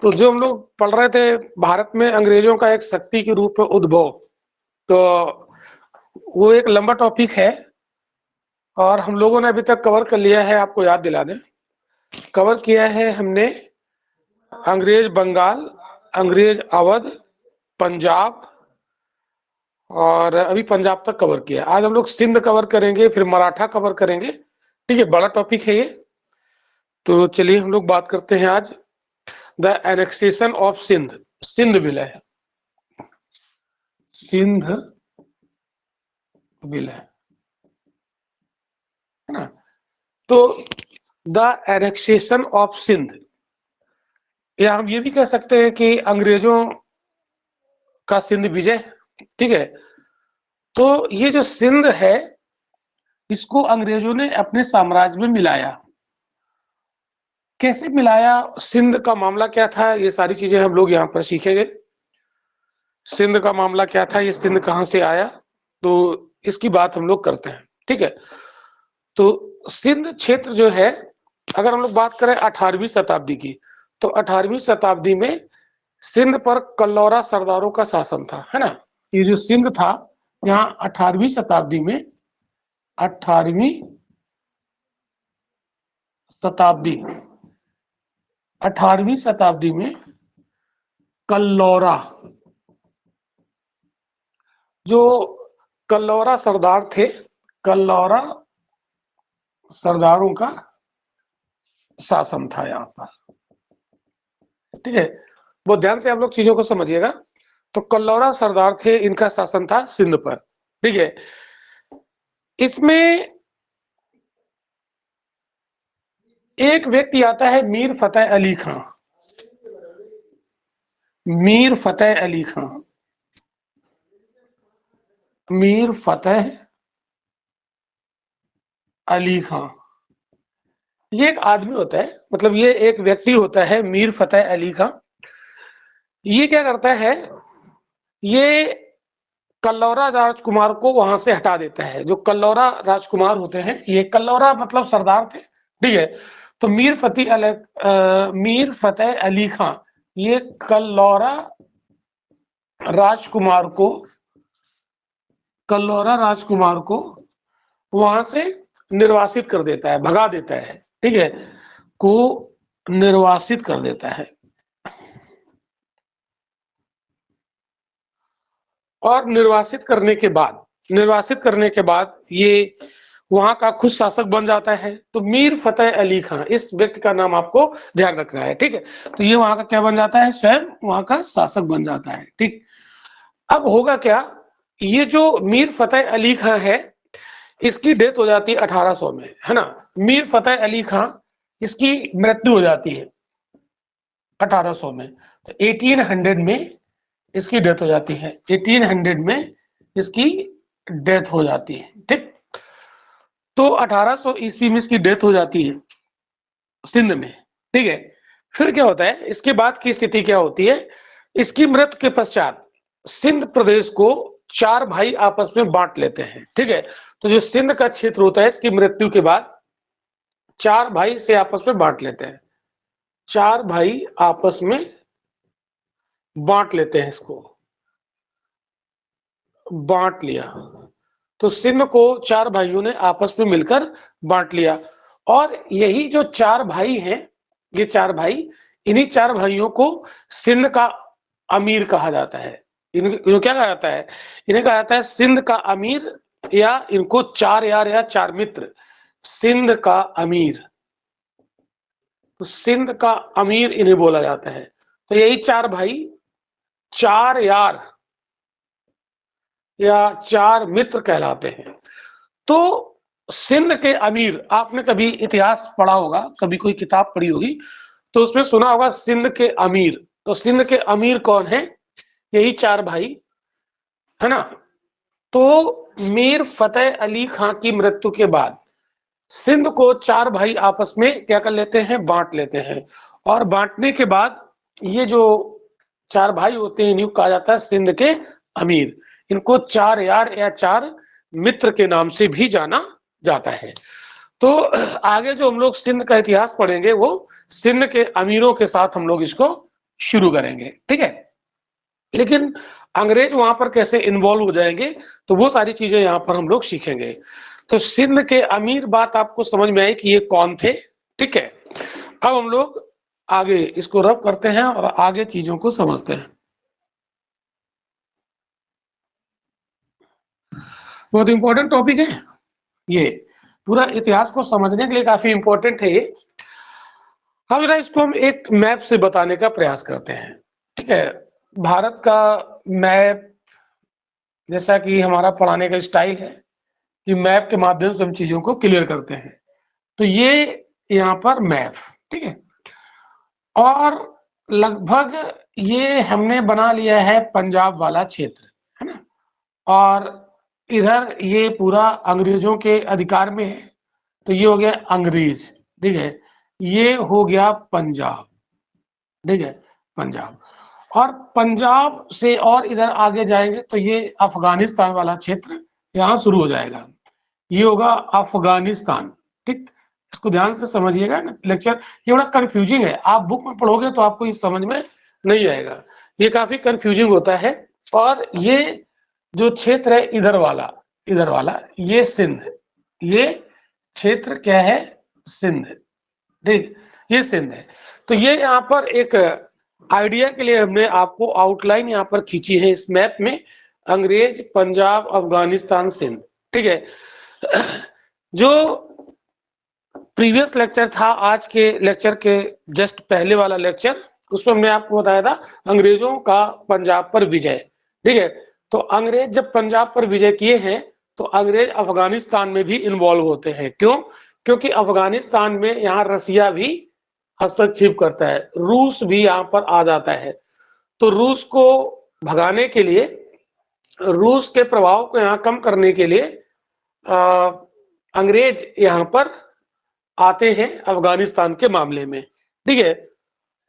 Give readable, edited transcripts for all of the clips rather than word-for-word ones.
तो जो हम लोग पढ़ रहे थे भारत में अंग्रेजों का एक शक्ति के रूप में उद्भव, तो वो एक लंबा टॉपिक है और हम लोगों ने अभी तक कवर कर लिया है। आपको याद दिला दें, कवर किया है हमने अंग्रेज बंगाल, अंग्रेज अवध, पंजाब और अभी पंजाब तक कवर किया। आज हम लोग सिंध कवर करेंगे, फिर मराठा कवर करेंगे। ठीक है, बड़ा टॉपिक है ये। तो चलिए हम लोग बात करते हैं आज the annexation of Sindh. Sindh विलय, सिंध विलय, है ना। तो द एनेक्सेशन ऑफ सिंध, या हम ये भी कह सकते हैं कि अंग्रेजों का सिंध विजय। ठीक है, तो ये जो सिंध है इसको अंग्रेजों ने अपने साम्राज्य में मिलाया। कैसे मिलाया, सिंध का मामला क्या था, ये सारी चीजें हम लोग यहाँ पर सीखेंगे। सिंध का मामला क्या था, ये सिंध कहाँ से आया, तो इसकी बात हम लोग करते हैं। ठीक है, तो सिंध क्षेत्र जो है, अगर हम लोग बात करें 18वीं शताब्दी की, तो 18वीं शताब्दी में सिंध पर कल्लौरा सरदारों का शासन था, है ना। ये जो सिंध था यहाँ 18वीं शताब्दी में, 18वीं शताब्दी 18वीं शताब्दी में कल्लौरा, जो कल्लौरा सरदार थे, कल्लौरा सरदारों का शासन था यहाँ पर। ठीक है, बहुत ध्यान से आप लोग चीजों को समझिएगा। तो कल्लौरा सरदार थे, इनका शासन था सिंध पर। ठीक है, इसमें एक व्यक्ति आता है मीर फतेह अली खां। मीर फतेह अली खां, मीर फतेह अली खां, ये एक आदमी होता है, मतलब ये एक व्यक्ति होता है मीर फतेह अली खां। ये क्या करता है, ये कल्लौरा राजकुमार को वहां से हटा देता है। जो कल्लौरा राजकुमार होते हैं, ये कल्लौरा मतलब सरदार थे। ठीक है, तो मीर फतेह अली खां ये कल्लौरा राजकुमार को, कल्लौरा राजकुमार को वहां से निर्वासित कर देता है, भगा देता है। ठीक है, को निर्वासित कर देता है। और निर्वासित करने के बाद ये वहां का खुद शासक बन जाता है। तो मीर फतेह अली खां, इस व्यक्ति का नाम आपको ध्यान रखना है। ठीक है, तो ये वहां का क्या बन जाता है, स्वयं वहां का शासक बन जाता है। ठीक, अब होगा क्या, ये जो मीर फतेह अली खां है, इसकी डेथ हो जाती है 1800 में, है ना। मीर फतेह अली खां, इसकी मृत्यु हो जाती है 1800 में। तो 1800 में इसकी डेथ हो जाती है, 1800 में इसकी डेथ हो जाती है। ठीक, तो 1800 ईस्वी में इसकी डेथ हो जाती है सिंध में। ठीक है, फिर क्या होता है, इसके बाद की स्थिति क्या होती है, इसकी मृत्यु के पश्चात सिंध प्रदेश को 4 भाई आपस में बांट लेते हैं। ठीक है, तो जो सिंध का क्षेत्र होता है, इसकी मृत्यु के बाद 4 भाई से आपस में बांट लेते हैं। 4 भाई आपस में बांट लेते हैं, इसको बांट लिया। तो सिंध को 4 भाइयों ने आपस में मिलकर बांट लिया। और यही जो 4 भाई हैं, ये 4 भाई, इन्हीं 4 भाइयों को सिंध का अमीर कहा जाता है। इनको क्या कहा जाता है, इन्हें कहा जाता है सिंध का अमीर, या इनको 4 यार या 4 मित्र, सिंध का अमीर। तो सिंध का अमीर इन्हें बोला जाता है। तो यही 4 भाई 4 यार या 4 मित्र कहलाते हैं। तो सिंध के अमीर, आपने कभी इतिहास पढ़ा होगा, कभी कोई किताब पढ़ी होगी, तो उसमें सुना होगा सिंध के अमीर। तो सिंध के अमीर कौन है, यही 4 भाई, है ना। तो मीर फतेह अली खां की मृत्यु के बाद सिंध को 4 भाई आपस में क्या कर लेते हैं, बांट लेते हैं। और बांटने के बाद ये जो 4 भाई होते हैं, इन्हें कहा जाता है सिंध के अमीर। इनको 4 यार या 4 मित्र के नाम से भी जाना जाता है। तो आगे जो हम लोग सिंध का इतिहास पढ़ेंगे, वो सिंध के अमीरों के साथ हम लोग इसको शुरू करेंगे, ठीक है। लेकिन अंग्रेज वहां पर कैसे इन्वॉल्व हो जाएंगे, तो वो सारी चीजें यहाँ पर हम लोग सीखेंगे। तो सिंध के अमीर बात आपको समझ में आई कि ये कौन थे, ठीक है। अब हम लोग आगे इसको रफ करते हैं और आगे चीजों को समझते हैं। बहुत इंपॉर्टेंट टॉपिक है ये, पूरा इतिहास को समझने के लिए काफी इंपॉर्टेंट है ये। अब जरा इसको हम एक मैप से बताने का प्रयास करते हैं, ठीक है। भारत का मैप, जैसा कि हमारा पढ़ाने का स्टाइल है कि मैप के माध्यम से हम चीजों को क्लियर करते हैं। तो ये यहाँ पर मैप, ठीक है। और लगभग ये हमने बना लिया है पंजाब वाला क्षेत्र, है ना। और इधर ये पूरा अंग्रेजों के अधिकार में है, तो ये हो गया अंग्रेज, ठीक है। ये हो गया पंजाब, ठीक है, पंजाब। और पंजाब से और इधर आगे जाएंगे तो ये अफगानिस्तान वाला क्षेत्र यहाँ शुरू हो जाएगा, ये होगा अफगानिस्तान, ठीक। इसको ध्यान से समझिएगा ना, लेक्चर ये बड़ा कंफ्यूजिंग है, आप बुक में पढ़ोगे तो आपको ये समझ में नहीं आएगा, ये काफी कंफ्यूजिंग होता है। और ये जो क्षेत्र है इधर वाला ये सिंध, ये क्षेत्र क्या है, सिंध, ठीक, ये सिंध है। तो ये यहाँ पर एक आइडिया के लिए हमने आपको आउटलाइन यहाँ पर खींची है इस मैप में, अंग्रेज, पंजाब, अफगानिस्तान, सिंध, ठीक है। जो प्रीवियस लेक्चर था, आज के लेक्चर के जस्ट पहले वाला लेक्चर, उसमें हमने आपको बताया था अंग्रेजों का पंजाब पर विजय, ठीक है। तो अंग्रेज जब पंजाब पर विजय किए हैं तो अंग्रेज अफगानिस्तान में भी इन्वॉल्व होते हैं। क्यों? क्योंकि अफगानिस्तान में यहाँ रसिया भी हस्तक्षेप करता है, रूस भी यहाँ पर आ जाता है। तो रूस को भगाने के लिए, रूस के प्रभाव को यहाँ कम करने के लिए अंग्रेज यहाँ पर आते हैं अफगानिस्तान के मामले में, ठीक है।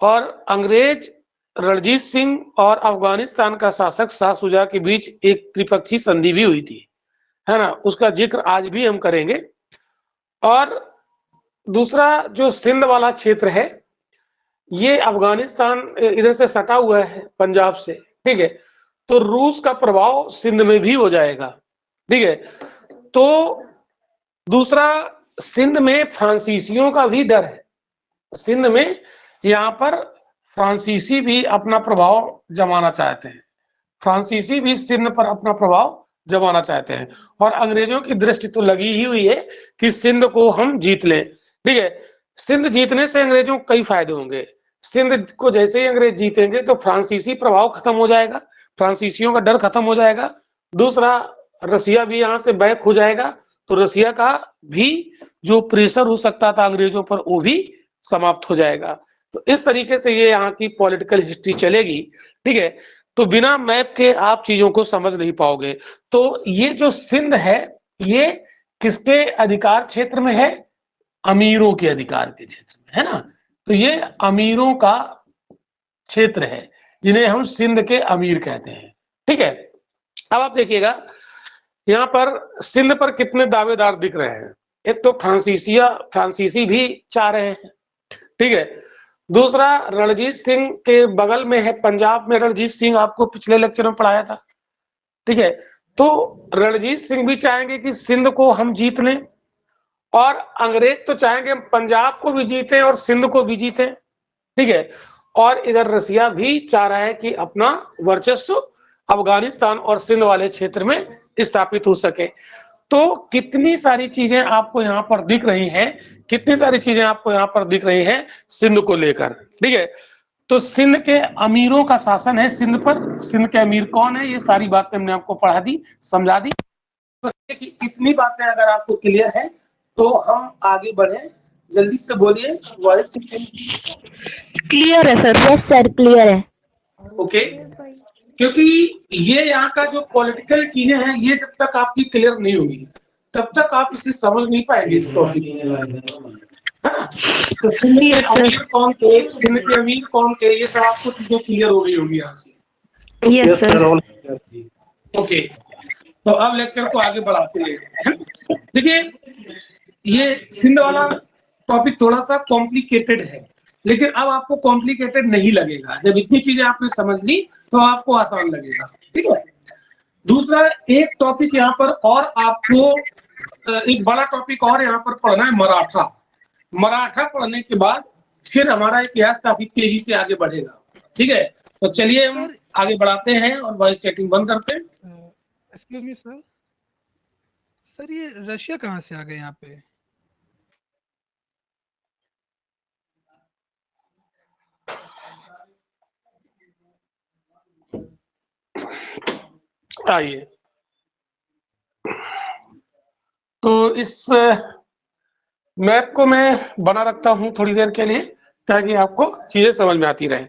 और अंग्रेज रणजीत सिंह और अफगानिस्तान का शासक शाह शुजा के बीच एक त्रिपक्षीय संधि भी हुई थी, है ना, उसका जिक्र आज भी हम करेंगे। और दूसरा जो सिंध वाला क्षेत्र है, ये अफगानिस्तान इधर से सटा हुआ है पंजाब से, ठीक है। तो रूस का प्रभाव सिंध में भी हो जाएगा, ठीक है। तो दूसरा, सिंध में फ्रांसीसियों का भी डर है, सिंध में यहाँ पर फ्रांसीसी भी अपना प्रभाव जमाना चाहते हैं, फ्रांसीसी भी सिंध पर अपना प्रभाव जमाना चाहते हैं। और अंग्रेजों की दृष्टि तो लगी ही हुई है कि सिंध को हम जीत लें, ठीक है। सिंध जीतने से अंग्रेजों को कई फायदे होंगे, सिंध को जैसे ही अंग्रेज जीतेंगे तो फ्रांसीसी प्रभाव खत्म हो जाएगा, फ्रांसीसियों का डर खत्म हो जाएगा। दूसरा, रसिया भी यहाँ से बैक हो जाएगा, तो रसिया का भी जो प्रेशर हो सकता था अंग्रेजों पर वो भी समाप्त हो जाएगा। तो इस तरीके से ये यहाँ की पॉलिटिकल हिस्ट्री चलेगी, ठीक है। तो बिना मैप के आप चीजों को समझ नहीं पाओगे। तो ये जो सिंध है, ये किसके अधिकार क्षेत्र में है? अमीरों के अधिकार के क्षेत्र में, है ना। तो ये अमीरों का क्षेत्र है, जिन्हें हम सिंध के अमीर कहते हैं, ठीक है। अब आप देखिएगा यहाँ पर सिंध पर कितने दावेदार दिख रहे हैं। एक तो फ्रांसीसी भी चाह रहे हैं, ठीक है। दूसरा, रणजीत सिंह के बगल में है पंजाब में रणजीत सिंह, आपको पिछले लेक्चर में पढ़ाया था, ठीक है। तो रणजीत सिंह भी चाहेंगे कि सिंध को हम जीत लें, और अंग्रेज तो चाहेंगे पंजाब को भी जीतें और सिंध को भी जीतें, ठीक है। और इधर रसिया भी चाह रहा है कि अपना वर्चस्व अफगानिस्तान और सिंध वाले क्षेत्र में स्थापित हो सके। तो कितनी सारी चीजें आपको यहाँ पर दिख रही हैं, कितनी सारी चीजें आपको यहाँ पर दिख रही हैं सिंध को लेकर, ठीक है। तो सिंध के अमीरों का शासन है सिंध पर, सिंध के अमीर कौन है, ये सारी बातें हमने आपको पढ़ा दी, समझा दी। कि इतनी बातें अगर आपको क्लियर है तो हम आगे बढ़े, जल्दी से बोलिए, वॉइस क्लियर है सर। यस सर, क्लियर है। ओके। क्योंकि ये यहाँ का जो पॉलिटिकल चीजें हैं, ये जब तक आपकी क्लियर नहीं होगी तब तक आप इसे समझ नहीं पाएंगे इस टॉपिक में। तो सिंध के अमीर कौन थे, सिंध के अमीर कौन थे, ये सब आपको चीजें क्लियर हो गई होगी यहाँ से। Yes sir. ओके, तो अब लेक्चर को आगे बढ़ाते हैं। देखिए, ये सिंध वाला टॉपिक थोड़ा सा कॉम्प्लिकेटेड है, लेकिन अब आपको कॉम्प्लिकेटेड नहीं लगेगा। जब इतनी चीजें आपने समझ ली तो आपको आसान लगेगा, ठीक है। दूसरा एक टॉपिक यहाँ पर और आपको एक बड़ा टॉपिक और यहाँ पर पढ़ना है, मराठा। मराठा पढ़ने के बाद फिर हमारा इतिहास काफी तेजी से आगे बढ़ेगा, ठीक है। तो चलिए हम सर आगे बढ़ाते हैं और वॉइस चैटिंग बंद करते हैं। एक्सक्यूज मी सर, सर ये रशिया कहाँ से आ गए यहाँ पे? आइए, तो इस मैप को मैं बना रखता हूं थोड़ी देर के लिए ताकि आपको चीजें समझ में आती रहे।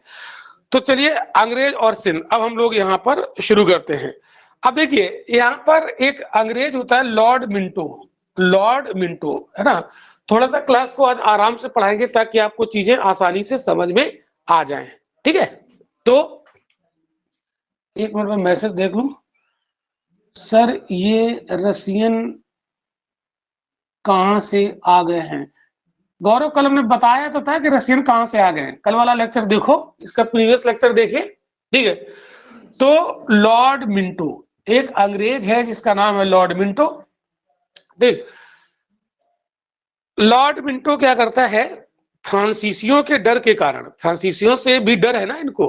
तो चलिए, अंग्रेज और सिंध, अब हम लोग यहाँ पर शुरू करते हैं। अब देखिए, यहाँ पर एक अंग्रेज होता है लॉर्ड मिंटो। लॉर्ड मिंटो, है ना। थोड़ा सा क्लास को आज आराम से पढ़ाएंगे ताकि आपको चीजें आसानी से समझ में आ जाएं, ठीक है। तो एक मिनट में मैसेज देख लूं। सर ये रसियन कहां से आ गए हैं? गौरव कलम ने बताया तो था कि रशियन कहां से आ गए हैं। कल वाला लेक्चर देखो, इसका प्रीवियस लेक्चर देखिए, ठीक है। तो लॉर्ड मिंटो एक अंग्रेज है जिसका नाम है लॉर्ड मिंटो, ठीक। लॉर्ड मिंटो क्या करता है, फ्रांसीसियों के डर के कारण, फ्रांसीसियों से भी डर है ना इनको।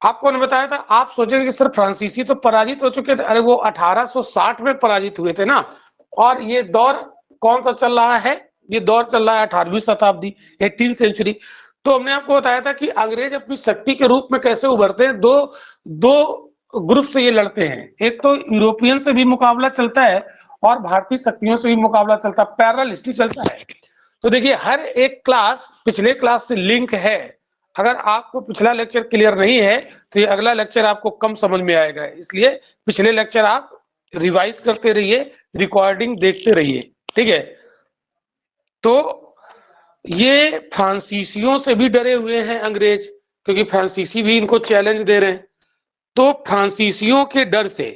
आपको ने बताया था, आप सोचेंगे कि सर फ्रांसीसी तो पराजित हो चुके थे। अरे वो 1860 में पराजित हुए थे ना। और ये दौर कौन सा चल रहा है? ये दौर चल रहा है 18वीं शताब्दी, 18th सेंचुरी। तो हमने आपको बताया था कि अंग्रेज अपनी शक्ति के रूप में कैसे उभरते हैं। दो दो ग्रुप से ये लड़ते हैं। एक तो यूरोपियन से भी मुकाबला चलता है और भारतीय शक्तियों से भी मुकाबला चलता है, पैरेलल हिस्ट्री चलता है। तो देखिए, हर एक क्लास पिछले क्लास से लिंक है। अगर आपको पिछला लेक्चर क्लियर नहीं है तो ये अगला लेक्चर आपको कम समझ में आएगा, इसलिए पिछले लेक्चर आप रिवाइज करते रहिए, रिकॉर्डिंग देखते रहिए, ठीक है। तो ये फ्रांसीसियों से भी डरे हुए हैं अंग्रेज, क्योंकि फ्रांसीसी भी इनको चैलेंज दे रहे हैं। तो फ्रांसीसियों के डर से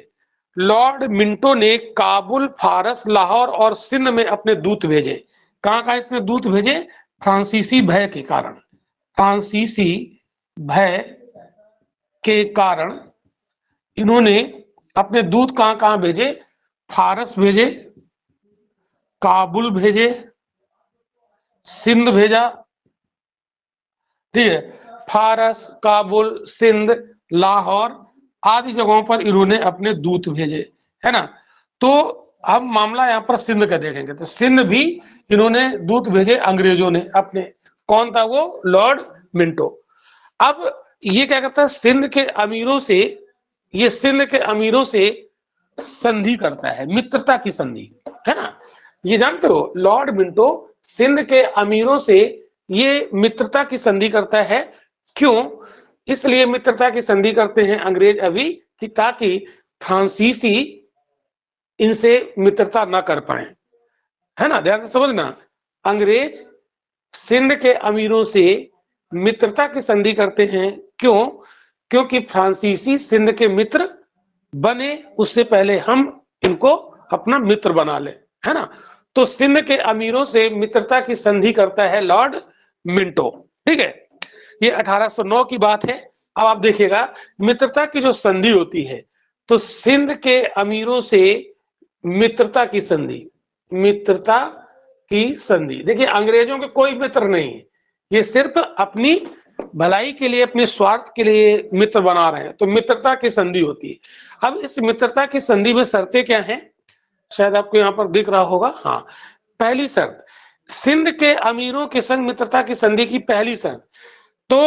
लॉर्ड मिंटो ने काबुल, फारस, लाहौर और सिंध में अपने दूत भेजे। कहाँ कहाँ इसने दूत भेजे? फ्रांसीसी भय के कारण, फ्रांसीसी भय के कारण इन्होंने अपने दूत कहाँ कहाँ भेजे? फारस भेजे, काबुल भेजे, सिंध भेजा, ठीक है। फारस, काबुल, सिंध, लाहौर आदि जगहों पर इन्होंने अपने दूत भेजे, है ना। तो हम मामला यहाँ पर सिंध का देखेंगे। तो सिंध भी इन्होंने दूत भेजे अंग्रेजों ने अपने। कौन था वो? Lord Minto. अब ये क्या करता है, सिंध के अमीरों से, ये सिंध के अमीरों से संधि करता है, मित्रता की संधि, है ना। ये जानते हो, लॉर्ड मिंटो सिंध के अमीरों से ये मित्रता की संधि करता है। क्यों? इसलिए मित्रता की संधि करते हैं अंग्रेज अभी कि ताकि फ्रांसीसी इनसे मित्रता ना कर पाए, है ना। ध्यान से समझना, अंग्रेज सिंध के अमीरों से मित्रता की संधि करते हैं। क्यों? क्योंकि फ्रांसीसी सिंध के मित्र बने उससे पहले हम इनको अपना मित्र बना ले, है ना। तो सिंध के अमीरों से मित्रता की संधि करता है लॉर्ड मिंटो, ठीक है। ये 1809 की बात है। अब आप देखिएगा, मित्रता की जो संधि होती है, तो सिंध के अमीरों से मित्रता की संधि, मित्रता की संधि। देखिए, अंग्रेजों के कोई मित्र नहीं है, ये सिर्फ अपनी भलाई के लिए, अपने स्वार्थ के लिए मित्र बना रहे हैं। तो मित्रता की संधि होती है। अब इस मित्रता की संधि में शर्तें क्या हैं? शायद आपको यहाँ पर दिख रहा होगा। हाँ, पहली शर्त, सिंध के अमीरों के संग मित्रता की संधि की पहली शर्त तो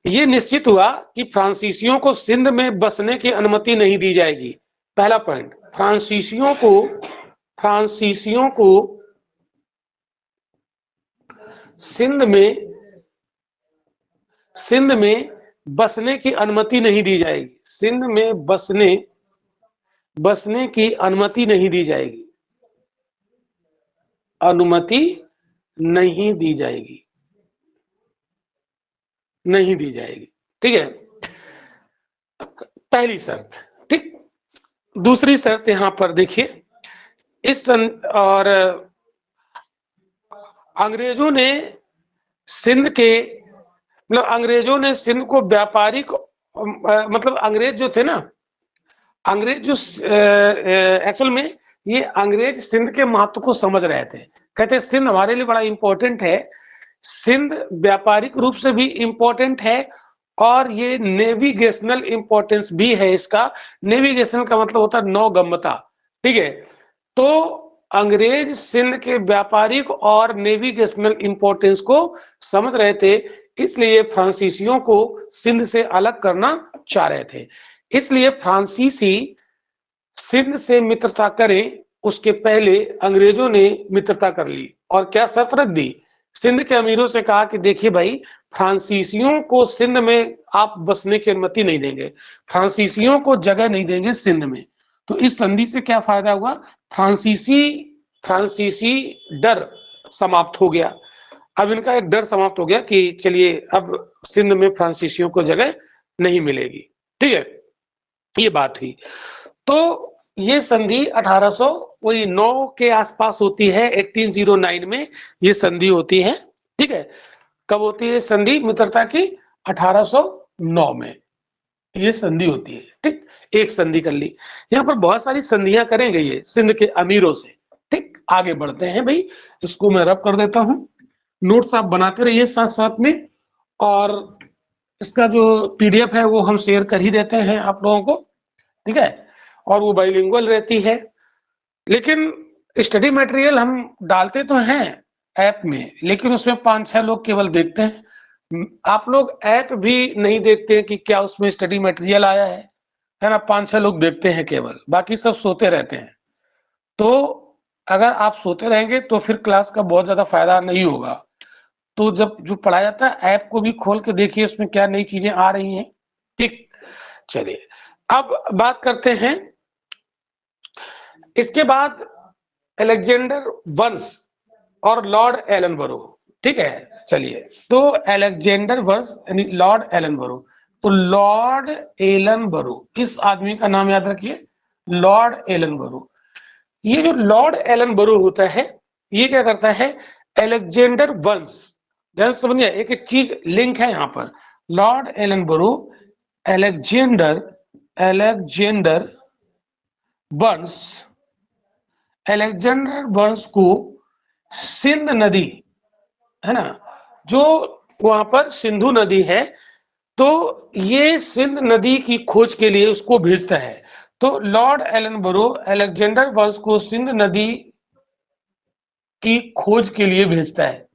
ये निश्चित हुआ कि फ्रांसीसियों को सिंध में बसने की अनुमति नहीं दी जाएगी। पहला पॉइंट, फ्रांसीसियों को सिंध में बसने की अनुमति नहीं दी जाएगी। सिंध में बसने की अनुमति नहीं दी जाएगी, अनुमति नहीं दी जाएगी, नहीं दी जाएगी, ठीक है। पहली शर्त, ठीक। दूसरी शर्त यहां पर देखिए, और अंग्रेजों ने सिंध के मतलब अंग्रेजों ने सिंध को व्यापारिक मतलब अंग्रेज जो थे ना, अंग्रेज जो एक्चुअल में ये अंग्रेज सिंध के महत्व को समझ रहे थे। कहते सिंध हमारे लिए बड़ा इंपॉर्टेंट है, सिंध व्यापारिक रूप से भी इंपॉर्टेंट है और ये नेविगेशनल इंपॉर्टेंस भी है इसका। नेविगेशनल का मतलब होता है नौगम्यता, ठीक है। तो अंग्रेज सिंध के व्यापारिक और नेविगेशनल इंपॉर्टेंस को समझ रहे थे, इसलिए फ्रांसीसियों को सिंध से अलग करना चाह रहे थे। इसलिए फ्रांसीसी सिंध से मित्रता करें उसके पहले अंग्रेजों ने मित्रता कर ली और क्या शर्त रख दी, सिंध के अमीरों से कहा कि देखिए भाई, फ्रांसीसियों को सिंध में आप बसने की अनुमति नहीं देंगे, फ्रांसीसियों को जगह नहीं देंगे सिंध में। तो इस संधि से क्या फायदा हुआ, फ्रांसीसी डर समाप्त हो गया। अब इनका एक डर समाप्त हो गया कि चलिए अब सिंध में फ्रांसीसियों को जगह नहीं मिलेगी, ठीक है, ये बात थी। तो ये संधि 1809 के आसपास होती है, 1809 में ये संधि होती है, ठीक है। कब होती है संधि मित्रता की, 1809 में ये संधि होती है, ठीक। एक संधि कर ली, यहाँ पर बहुत सारी संधियां करेंगे ये सिंध के अमीरों से, ठीक। आगे बढ़ते हैं भाई, इसको मैं रब कर देता हूँ, नोट्स आप बनाते रहिए साथ साथ में, और इसका जो पीडीएफ है वो हम शेयर कर ही देते हैं आप लोगों को, ठीक है, और वो बाइलिंगुअल रहती है। लेकिन स्टडी मटेरियल हम डालते तो हैं ऐप में, लेकिन उसमें 5-6 लोग केवल देखते हैं। आप लोग ऐप भी नहीं देखते हैं कि क्या उसमें स्टडी मटेरियल आया है ना, 5-6 लोग देखते हैं केवल, बाकी सब सोते रहते हैं। तो अगर आप सोते रहेंगे तो फिर क्लास का बहुत ज्यादा फायदा नहीं होगा। तो जब जो पढ़ाया जाता है ऐप को भी खोल के देखिए उसमें क्या नई चीजें आ रही हैं, ठीक। चलिए अब बात करते हैं, इसके बाद अलेक्जेंडर वंश और लॉर्ड एलनबरो, ठीक है। चलिए तो अलेक्जेंडर वंश यानी लॉर्ड एलनबरो, तो लॉर्ड एलनबरो इस आदमी का नाम याद रखिए, लॉर्ड एलनबरो। ये जो लॉर्ड एलनबरो होता है ये क्या करता है, अलेक्जेंडर वंश, ध्यान से समझिए, एक एक चीज लिंक है यहाँ पर। लॉर्ड एलनबरो अलेक्जेंडर वंश, अलेक्जेंडर वंश को सिंध नदी है ना, जो वहां पर सिंधु नदी है, तो ये सिंध नदी की खोज के लिए उसको भेजता है। तो लॉर्ड एलनबरो अलेक्जेंडर वंश को सिंध नदी की खोज के लिए भेजता है,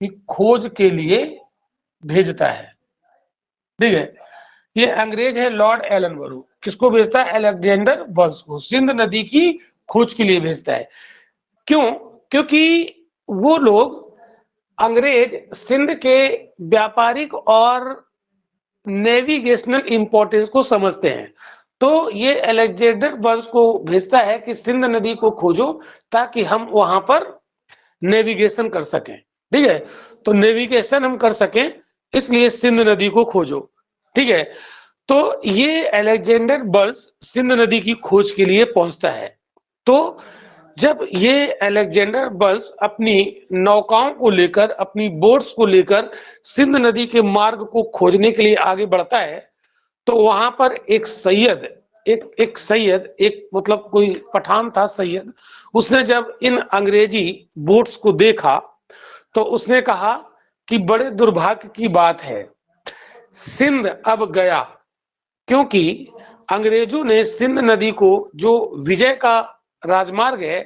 कि खोज के लिए भेजता है, ठीक है। ये अंग्रेज है लॉर्ड एलनबरो, किसको भेजता है, अलेक्जेंडर वंश को सिंध नदी की खोज के लिए भेजता है। क्यों, क्योंकि वो लोग अंग्रेज सिंध के व्यापारिक और नेविगेशनल इंपॉर्टेंस को समझते हैं। तो ये अलेक्जेंडर वंश को भेजता है कि सिंध नदी को खोजो ताकि हम वहां पर नेविगेशन कर सकें, ठीक है। तो नेविगेशन हम कर सकें इसलिए सिंध नदी को खोजो, ठीक है। तो ये अलेक्जेंडर वंश सिंध नदी की खोज के लिए पहुंचता है। तो जब ये अलेक्जेंडर वंश अपनी नौकाओं को लेकर, अपनी बोट्स को लेकर सिंध नदी के मार्ग को खोजने के लिए आगे बढ़ता है, तो वहां पर एक सैयद, एक सैयद, एक मतलब कोई पठान था सैयद, उसने जब इन अंग्रेजी बोट्स को देखा तो उसने कहा कि बड़े दुर्भाग्य की बात है, सिंध अब गया, क्योंकि अंग्रेजों ने सिंध नदी को जो विजय का राजमार्ग है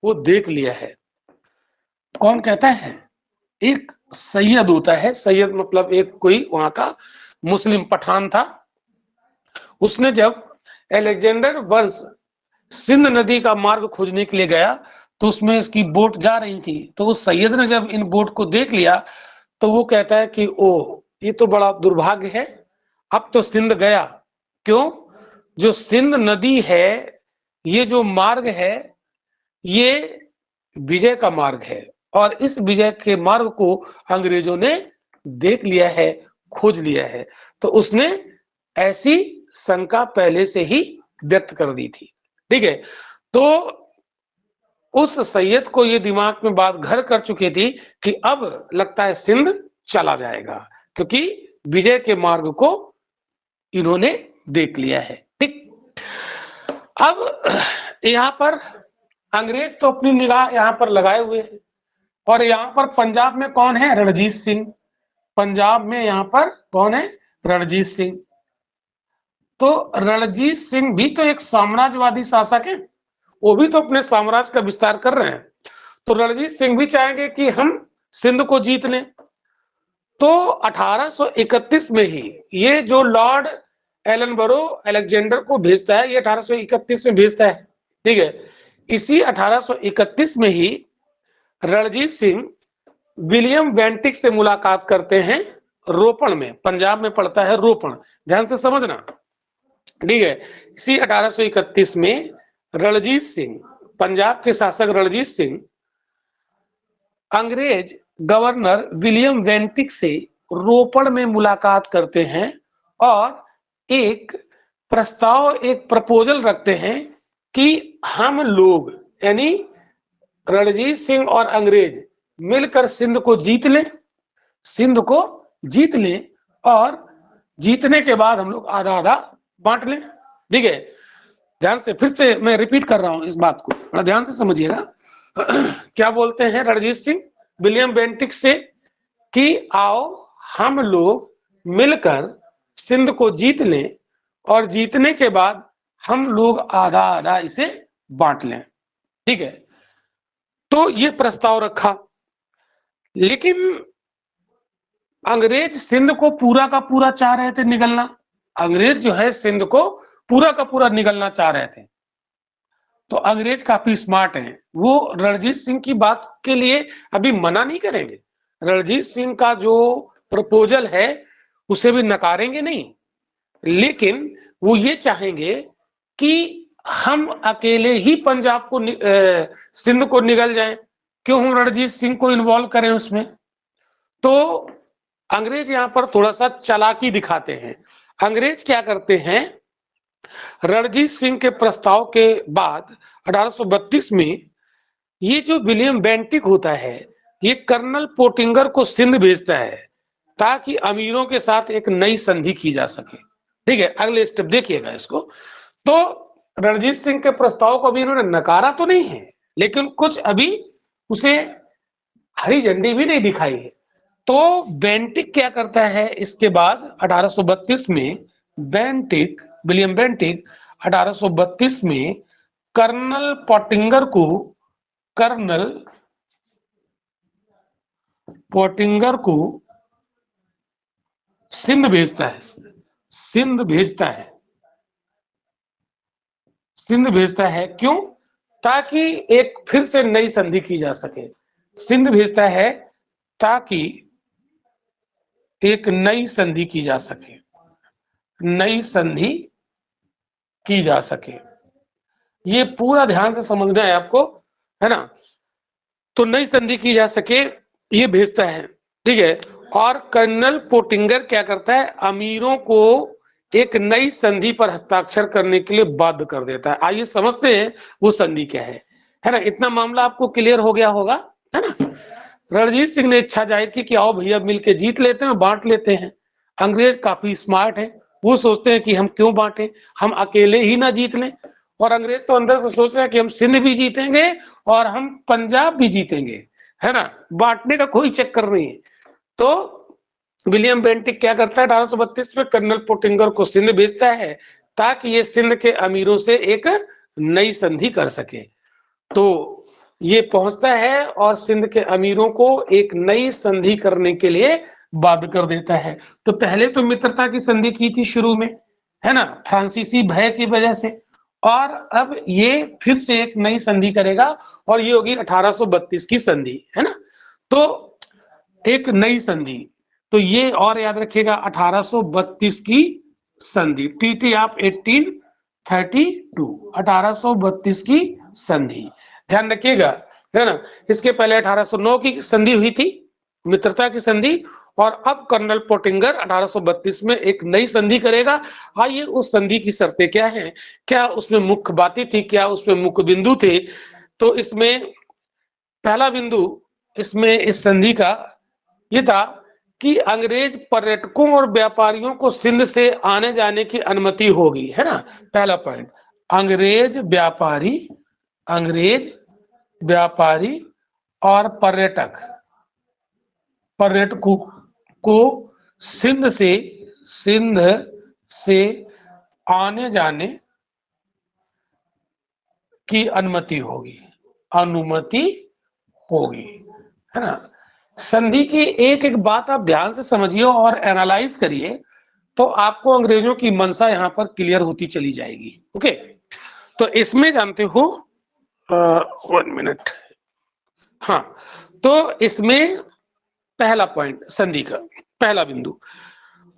वो देख लिया है। कौन कहता है, एक सैयद होता है, सैयद मतलब एक कोई वहां का मुस्लिम पठान था। उसने जब अलेक्जेंडर वंश सिंध नदी का मार्ग खोजने के लिए गया तो उसमें इसकी बोट जा रही थी, तो उस सैयद ने जब इन बोट को देख लिया तो वो कहता है कि ओ ये तो बड़ा दुर्भाग्य है, अब तो सिंध गया। क्यों, जो सिंध नदी है, ये जो मार्ग है ये विजय का मार्ग है और इस विजय के मार्ग को अंग्रेजों ने देख लिया है, खोज लिया है। तो उसने ऐसी शंका पहले से ही व्यक्त कर दी थी, ठीक है। तो उस सैयद को ये दिमाग में बात घर कर चुकी थी कि अब लगता है सिंध चला जाएगा, क्योंकि विजय के मार्ग को इन्होंने देख लिया है। ठीक, अब यहाँ पर अंग्रेज तो अपनी निगाह यहाँ पर लगाए हुए हैं, और यहाँ पर पंजाब में कौन है? रणजीत सिंह। पंजाब में यहाँ पर कौन है? रणजीत सिंह। तो रणजीत सिंह भी तो एक साम्राज्यवादी शासक है, वो भी तो अपने साम्राज्य का विस्तार कर रहे हैं। तो रणजीत सिंह भी चाहेंगे कि हम सिंध को जीत लें। तो 1831 में ही ये जो लॉर्ड एलनबरो अलेक्जेंडर को भेजता है, ये 1831 में भेजता है। ठीक है, इसी 1831 में ही रणजीत सिंह विलियम वेंटिक से मुलाकात करते हैं रोपण में। पंजाब में पड़ता है रोपण, ध्यान से समझना। ठीक है, इसी 1831 में रणजीत सिंह, पंजाब के शासक रणजीत सिंह, अंग्रेज गवर्नर विलियम वेंटिक से रोपण में मुलाकात करते हैं और एक प्रस्ताव, एक प्रपोजल रखते हैं कि हम लोग यानी रणजीत सिंह और अंग्रेज मिलकर सिंध को जीत लें, सिंध को जीत लें, और जीतने के बाद हम लोग आधा आधा बांट लें। ठीक है, ध्यान से, फिर से मैं रिपीट कर रहा हूं इस बात को, बड़ा ध्यान से समझिएगा। क्या बोलते हैं रणजीत सिंह विलियम बेंटिक से कि आओ हम लोग मिलकर सिंध को जीत लें, और जीतने के बाद हम लोग आधा आधा इसे बांट लें। ठीक है, तो ये प्रस्ताव रखा, लेकिन अंग्रेज सिंध को पूरा का पूरा चाह रहे थे निगलना। अंग्रेज जो है सिंध को पूरा का पूरा निगलना चाह रहे थे। तो अंग्रेज काफी स्मार्ट हैं, वो रणजीत सिंह की बात के लिए अभी मना नहीं करेंगे। रणजीत सिंह का जो प्रपोजल है उसे भी नकारेंगे नहीं, लेकिन वो ये चाहेंगे कि हम अकेले ही पंजाब को सिंध को निगल जाएं, क्यों हम रणजीत सिंह को इन्वॉल्व करें उसमें। तो अंग्रेज यहाँ पर थोड़ा सा चालाकी दिखाते हैं। अंग्रेज क्या करते हैं, रणजीत सिंह के प्रस्ताव के बाद 1832 में ये जो विलियम बेंटिक होता है, ये कर्नल पोटिंगर को सिंध भेजता है ताकि अमीरों के साथ एक नई संधि की जा सके। ठीक है, अगले स्टेप देखिएगा इसको। तो रणजीत सिंह के प्रस्ताव को अभी इन्होंने नकारा तो नहीं है, लेकिन कुछ अभी उसे हरी झंडी भी नहीं दिखाई है। तो बेंटिक क्या करता है इसके बाद 1832 में, बेंटिक, विलियम बेंटिक 1832 में कर्नल पोटिंगर को सिंध भेजता है। सिंध भेजता है क्यों? ताकि एक फिर से नई संधि की जा सके। सिंध भेजता है ताकि एक नई संधि की जा सके, नई संधि की जा सके। ये पूरा ध्यान से समझना है आपको, है ना। तो नई संधि की जा सके ये भेजता है। ठीक है, और कर्नल पोटिंगर क्या करता है, अमीरों को एक नई संधि पर हस्ताक्षर करने के लिए बाध्य कर देता है। आइए समझते हैं वो संधि क्या है ना। इतना मामला आपको क्लियर हो गया होगा, है ना। रणजीत सिंह ने इच्छा जाहिर की कि आओ भैया मिलके जीत लेते हैं, बांट लेते हैं। अंग्रेज काफी स्मार्ट है, वो सोचते हैं कि हम क्यों बांटे, हम अकेले ही ना जीत लें। और अंग्रेज तो अंदर से सोच रहे हैं कि हम सिंध भी जीतेंगे और हम पंजाब भी जीतेंगे, है ना, बांटने का कोई चक्कर नहीं है। तो विलियम बेंटिक क्या करता है, 1832 में कर्नल पोटिंगर को सिंध भेजता है ताकि ये सिंध के अमीरों से एक नई संधि कर सके। तो ये पहुंचता है और सिंध के अमीरों को एक नई संधि करने के लिए बाध्य कर देता है। तो पहले तो मित्रता की संधि की थी शुरू में, है ना, फ्रांसीसी भय की वजह से, और अब ये फिर से एक नई संधि करेगा और ये होगी 1832 की संधि, है ना। तो एक नई संधि, तो ये और याद रखिएगा 1832 की संधि, ट्रीटी ऑफ 1832, 1832 की संधि, ध्यान रखिएगा, है ना। इसके पहले 1809 की संधि हुई थी, मित्रता की संधि, और अब कर्नल पोटिंगर 1832 में एक नई संधि करेगा। आइए उस संधि की शर्तें क्या हैं, क्या उसमें मुख्य बातें थी, क्या उसमें मुख्य बिंदु थे। तो इसमें पहला बिंदु इसमें इस संधि का ये था कि अंग्रेज पर्यटकों और व्यापारियों को सिंध से आने जाने की अनुमति होगी, है ना। पहला पॉइंट, अंग्रेज व्यापारी और पर्यटकों को सिंध से आने जाने की अनुमति होगी, है ना। संधि की एक एक बात आप ध्यान से समझिए और एनालाइज करिए, तो आपको अंग्रेजों की मंशा यहाँ पर क्लियर होती चली जाएगी। ओके, तो इसमें जानते हो 1 मिनट, हाँ, तो इसमें पहला पॉइंट संधि का पहला बिंदु,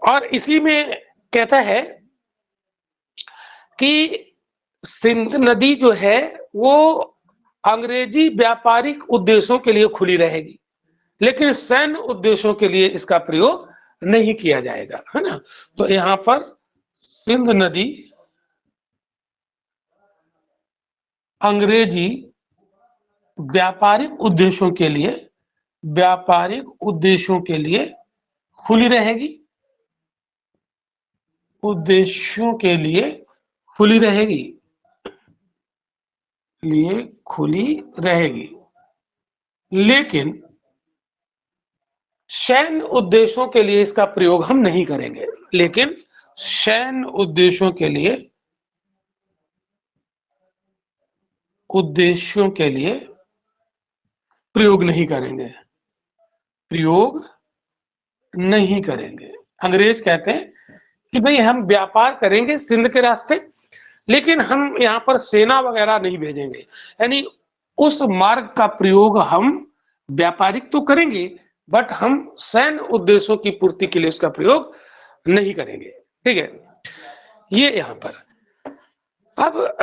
और इसी में कहता है कि सिंध नदी जो है वो अंग्रेजी व्यापारिक उद्देश्यों के लिए खुली रहेगी, लेकिन सैन्य उद्देश्यों के लिए इसका प्रयोग नहीं किया जाएगा, है ना। तो यहाँ पर सिंध नदी अंग्रेजी व्यापारिक उद्देश्यों के लिए खुली रहेगी, लेकिन सैन्य उद्देश्यों के लिए इसका प्रयोग हम नहीं करेंगे, प्रयोग नहीं करेंगे। अंग्रेज कहते हैं कि भाई हम व्यापार करेंगे सिंध के रास्ते, लेकिन हम यहाँ पर सेना वगैरह नहीं भेजेंगे, यानी उस मार्ग का प्रयोग हम व्यापारिक तो करेंगे, बट हम सैन्य उद्देश्यों की पूर्ति के लिए उसका प्रयोग नहीं करेंगे। ठीक है, ये यहाँ पर। अब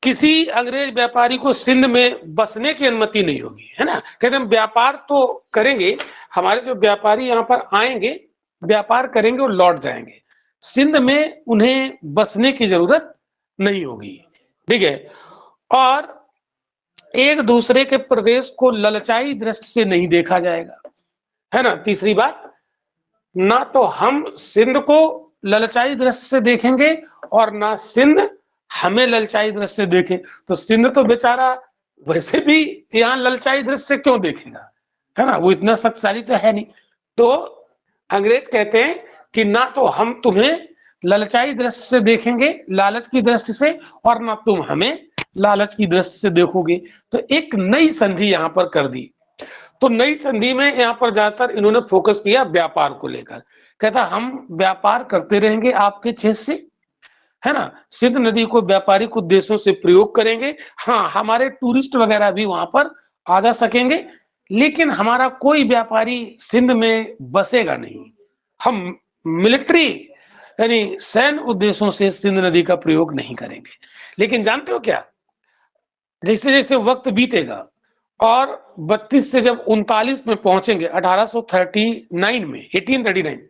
किसी अंग्रेज व्यापारी को सिंध में बसने की अनुमति नहीं होगी, है ना। कहते हम व्यापार तो करेंगे, हमारे जो व्यापारी यहाँ पर आएंगे, व्यापार करेंगे और लौट जाएंगे, सिंध में उन्हें बसने की जरूरत नहीं होगी। ठीक है, और एक दूसरे के प्रदेश को ललचाई दृष्टि से नहीं देखा जाएगा, है ना। तीसरी बात, ना तो हम सिंध को ललचाई दृष्टि से देखेंगे और ना सिंध हमें ललचाई दृष्टि से देखे। तो सिंध तो बेचारा वैसे भी यहाँ ललचाई दृष्टि से क्यों देखेगा, है ना, वो इतना शक्तिशाली तो है नहीं। तो अंग्रेज कहते हैं कि ना तो हम तुम्हें ललचाई दृष्टि से देखेंगे, लालच की दृष्टि से, और ना तुम हमें लालच की दृष्टि से देखोगे। तो एक नई संधि यहाँ पर कर दी। तो नई संधि में यहाँ पर ज्यादातर इन्होंने फोकस किया व्यापार को लेकर। कहता हम व्यापार करते रहेंगे आपके क्षेत्र से, है ना, सिंध नदी को व्यापारिक उद्देश्यों से प्रयोग करेंगे। हाँ, हमारे टूरिस्ट वगैरह भी वहां पर आ जा सकेंगे, लेकिन हमारा कोई व्यापारी सिंध में बसेगा नहीं। हम मिलिट्री यानी सैन्य उद्देश्यों से सिंध नदी का प्रयोग नहीं करेंगे। लेकिन जानते हो क्या, जैसे जैसे वक्त बीतेगा और 32 से जब 39 में पहुंचेंगे 1839 में 1839,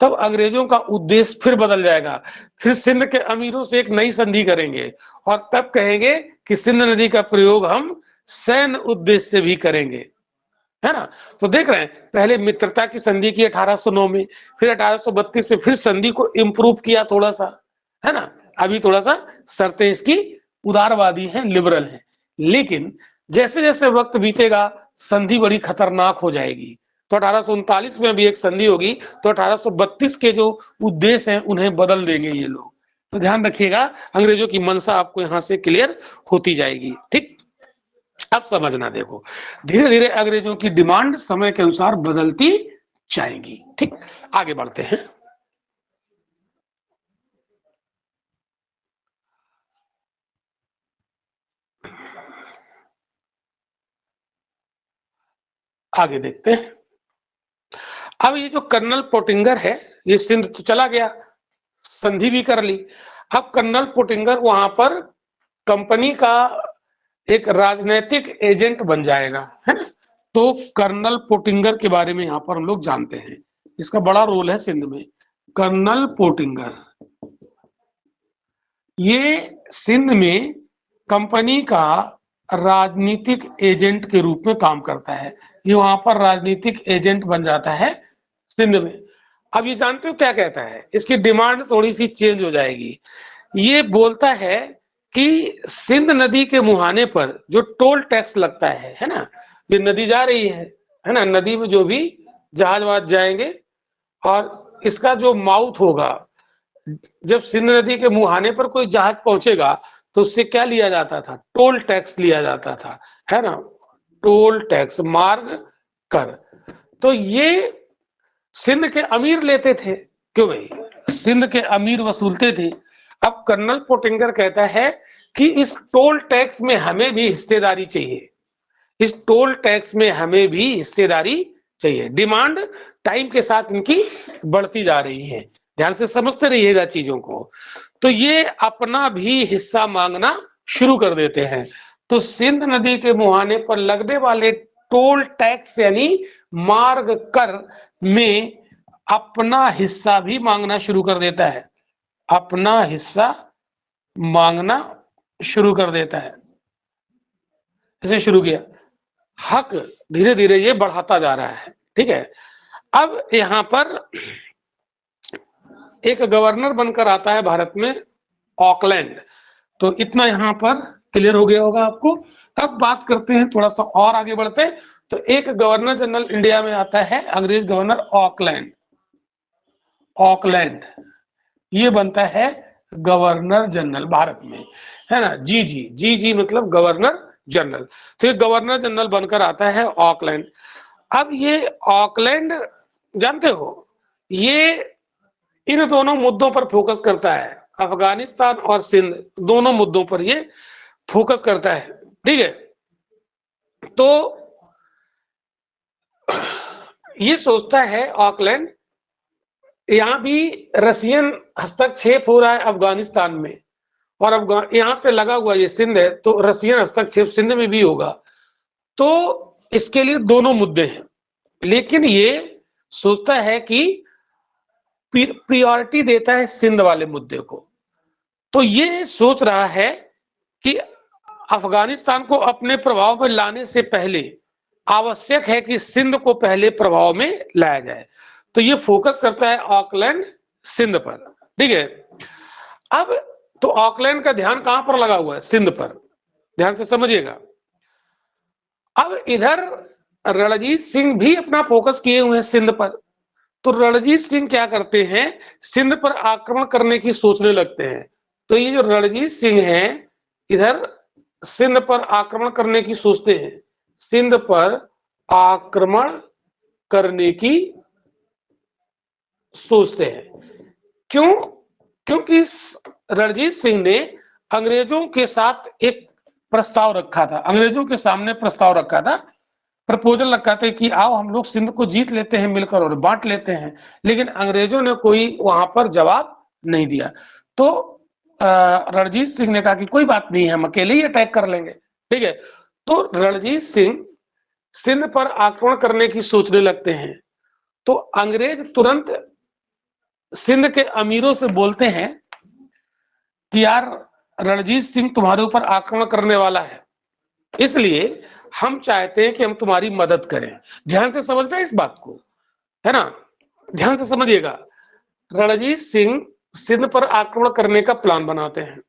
तब अंग्रेजों का उद्देश्य फिर बदल जाएगा। फिर सिंध के अमीरों से एक नई संधि करेंगे और तब कहेंगे कि सिंध नदी का प्रयोग हम सैन्य उद्देश्य से भी करेंगे, है ना। तो देख रहे हैं, पहले मित्रता की संधि की 1809 में, फिर 1832 में फिर संधि को इम्प्रूव किया थोड़ा सा, है ना। अभी थोड़ा सा शर्तें इसकी उदारवादी हैं, लिबरल हैं, लेकिन जैसे जैसे वक्त बीतेगा संधि बड़ी खतरनाक हो जाएगी। तो 1839 में भी एक संधि होगी, तो 1832 के जो उद्देश्य हैं उन्हें बदल देंगे ये लोग। तो ध्यान रखिएगा, अंग्रेजों की मंशा आपको यहां से क्लियर होती जाएगी। ठीक, अब समझना, देखो धीरे धीरे अंग्रेजों की डिमांड समय के अनुसार बदलती जाएगी। ठीक, आगे बढ़ते हैं। आगे देखते हैं। अब ये जो कर्नल पोटिंगर है, ये सिंध तो चला गया, संधि भी कर ली। अब कर्नल पोटिंगर वहां पर कंपनी का एक राजनीतिक एजेंट बन जाएगा, है ना। तो कर्नल पोटिंगर के बारे में यहाँ पर हम लोग जानते हैं, इसका बड़ा रोल है सिंध में। कर्नल पोटिंगर ये सिंध में कंपनी का राजनीतिक एजेंट के रूप में काम करता है। ये वहां पर राजनीतिक एजेंट बन जाता है सिंध में। अब ये जानते हो क्या कहता है, इसकी डिमांड थोड़ी सी चेंज हो जाएगी। ये बोलता है कि सिंध नदी के मुहाने पर जो टोल टैक्स लगता है ना, ये नदी जा रही है ना, नदी में जो भी जहाज वहाज जाएंगे और इसका जो माउथ होगा, जब सिंध नदी के मुहाने पर कोई जहाज पहुंचेगा तो उससे क्या लिया जाता था, टोल टैक्स लिया जाता था, है ना, टोल टैक्स, मार्ग कर। तो ये सिंध के अमीर लेते थे, क्यों भाई, सिंध के अमीर वसूलते थे। अब कर्नल पोटिंगर कहता है कि इस टोल टैक्स में हमें भी हिस्सेदारी चाहिए, इस टोल टैक्स में हमें भी हिस्सेदारी चाहिए। डिमांड टाइम के साथ इनकी बढ़ती जा रही है, ध्यान से समझते रहिएगा चीजों को। तो ये अपना भी हिस्सा मांगना शुरू कर देते हैं। तो सिंध नदी के मुहाने पर लगने वाले टोल टैक्स यानी मार्ग कर में अपना हिस्सा भी मांगना शुरू कर देता है, अपना हिस्सा मांगना शुरू कर देता है। इसे शुरू किया, हक धीरे धीरे ये बढ़ाता जा रहा है, ठीक है। अब यहां पर एक गवर्नर बनकर आता है भारत में, ऑकलैंड। तो इतना यहां पर क्लियर हो गया होगा आपको। अब बात करते हैं, थोड़ा सा और आगे बढ़ते हैं। तो एक गवर्नर जनरल इंडिया में आता है, अंग्रेज गवर्नर ऑकलैंड, ऑकलैंड ये बनता है गवर्नर जनरल भारत में, है ना। जी मतलब गवर्नर जनरल। तो ये गवर्नर जनरल बनकर आता है ऑकलैंड। अब ये ऑकलैंड जानते हो, ये इन दोनों मुद्दों पर फोकस करता है, अफगानिस्तान और सिंध दोनों मुद्दों पर ये फोकस करता है, ठीक है। तो ये सोचता है ऑकलैंड, यहाँ भी रशियन हस्तक्षेप हो रहा है अफगानिस्तान में, और यहाँ से लगा हुआ ये सिंध है, तो रशियन हस्तक्षेप सिंध में भी होगा। तो इसके लिए दोनों मुद्दे हैं, लेकिन ये सोचता है कि प्रियोरिटी देता है सिंध वाले मुद्दे को। तो ये सोच रहा है कि अफगानिस्तान को अपने प्रभाव में लाने से पहले आवश्यक है कि सिंध को पहले प्रभाव में लाया जाए। तो ये फोकस करता है ऑकलैंड सिंध पर, ठीक है। अब तो ऑकलैंड का ध्यान कहां पर लगा हुआ है, सिंध पर, ध्यान से समझिएगा। अब इधर रणजीत सिंह भी अपना फोकस किए हुए हैं सिंध पर। तो रणजीत सिंह क्या करते हैं, सिंध पर आक्रमण करने की सोचने लगते हैं। तो ये जो रणजीत सिंह हैं, इधर सिंध पर आक्रमण करने की सोचते हैं, सिंध पर आक्रमण करने की सोचते हैं। क्यों? क्योंकि रणजीत सिंह ने अंग्रेजों के साथ एक प्रस्ताव रखा था, अंग्रेजों के सामने प्रस्ताव रखा था, प्रपोजल रखा था कि आओ हम लोग सिंध को जीत लेते हैं मिलकर और बांट लेते हैं। लेकिन अंग्रेजों ने कोई वहां पर जवाब नहीं दिया। तो रणजीत सिंह ने कहा कि कोई बात नहीं है, हम अकेले ही अटैक कर लेंगे, ठीक है। तो रणजीत सिंह सिंध पर आक्रमण करने की सोचने लगते हैं। तो अंग्रेज तुरंत सिंध के अमीरों से बोलते हैं कि यार रणजीत सिंह तुम्हारे ऊपर आक्रमण करने वाला है, इसलिए हम चाहते हैं कि हम तुम्हारी मदद करें। ध्यान से समझना इस बात को, है ना, ध्यान से समझिएगा। रणजीत सिंह सिंध पर आक्रमण करने का प्लान बनाते हैं,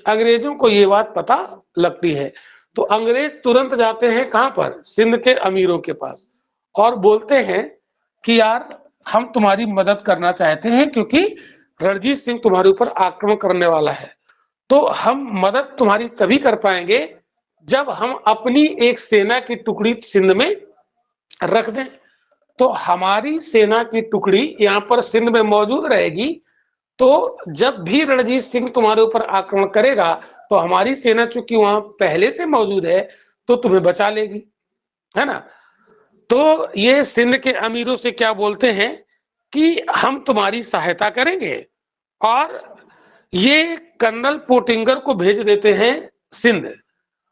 अंग्रेजों को ये बात पता लगती है। तो अंग्रेज तुरंत जाते हैं कहां पर, सिंध के अमीरों के पास, और बोलते हैं कि यार हम तुम्हारी मदद करना चाहते हैं क्योंकि रणजीत सिंह तुम्हारे ऊपर आक्रमण करने वाला है। तो हम मदद तुम्हारी तभी कर पाएंगे जब हम अपनी एक सेना की टुकड़ी सिंध में रख दें। तो हमारी सेना की टुकड़ी यहाँ पर सिंध में मौजूद रहेगी, तो जब भी रणजीत सिंह तुम्हारे ऊपर आक्रमण करेगा तो हमारी सेना चूंकि वहां पहले से मौजूद है तो तुम्हें बचा लेगी, है ना। तो ये सिंध के अमीरों से क्या बोलते हैं कि हम तुम्हारी सहायता करेंगे, और ये कर्नल पोटिंगर को भेज देते हैं सिंध,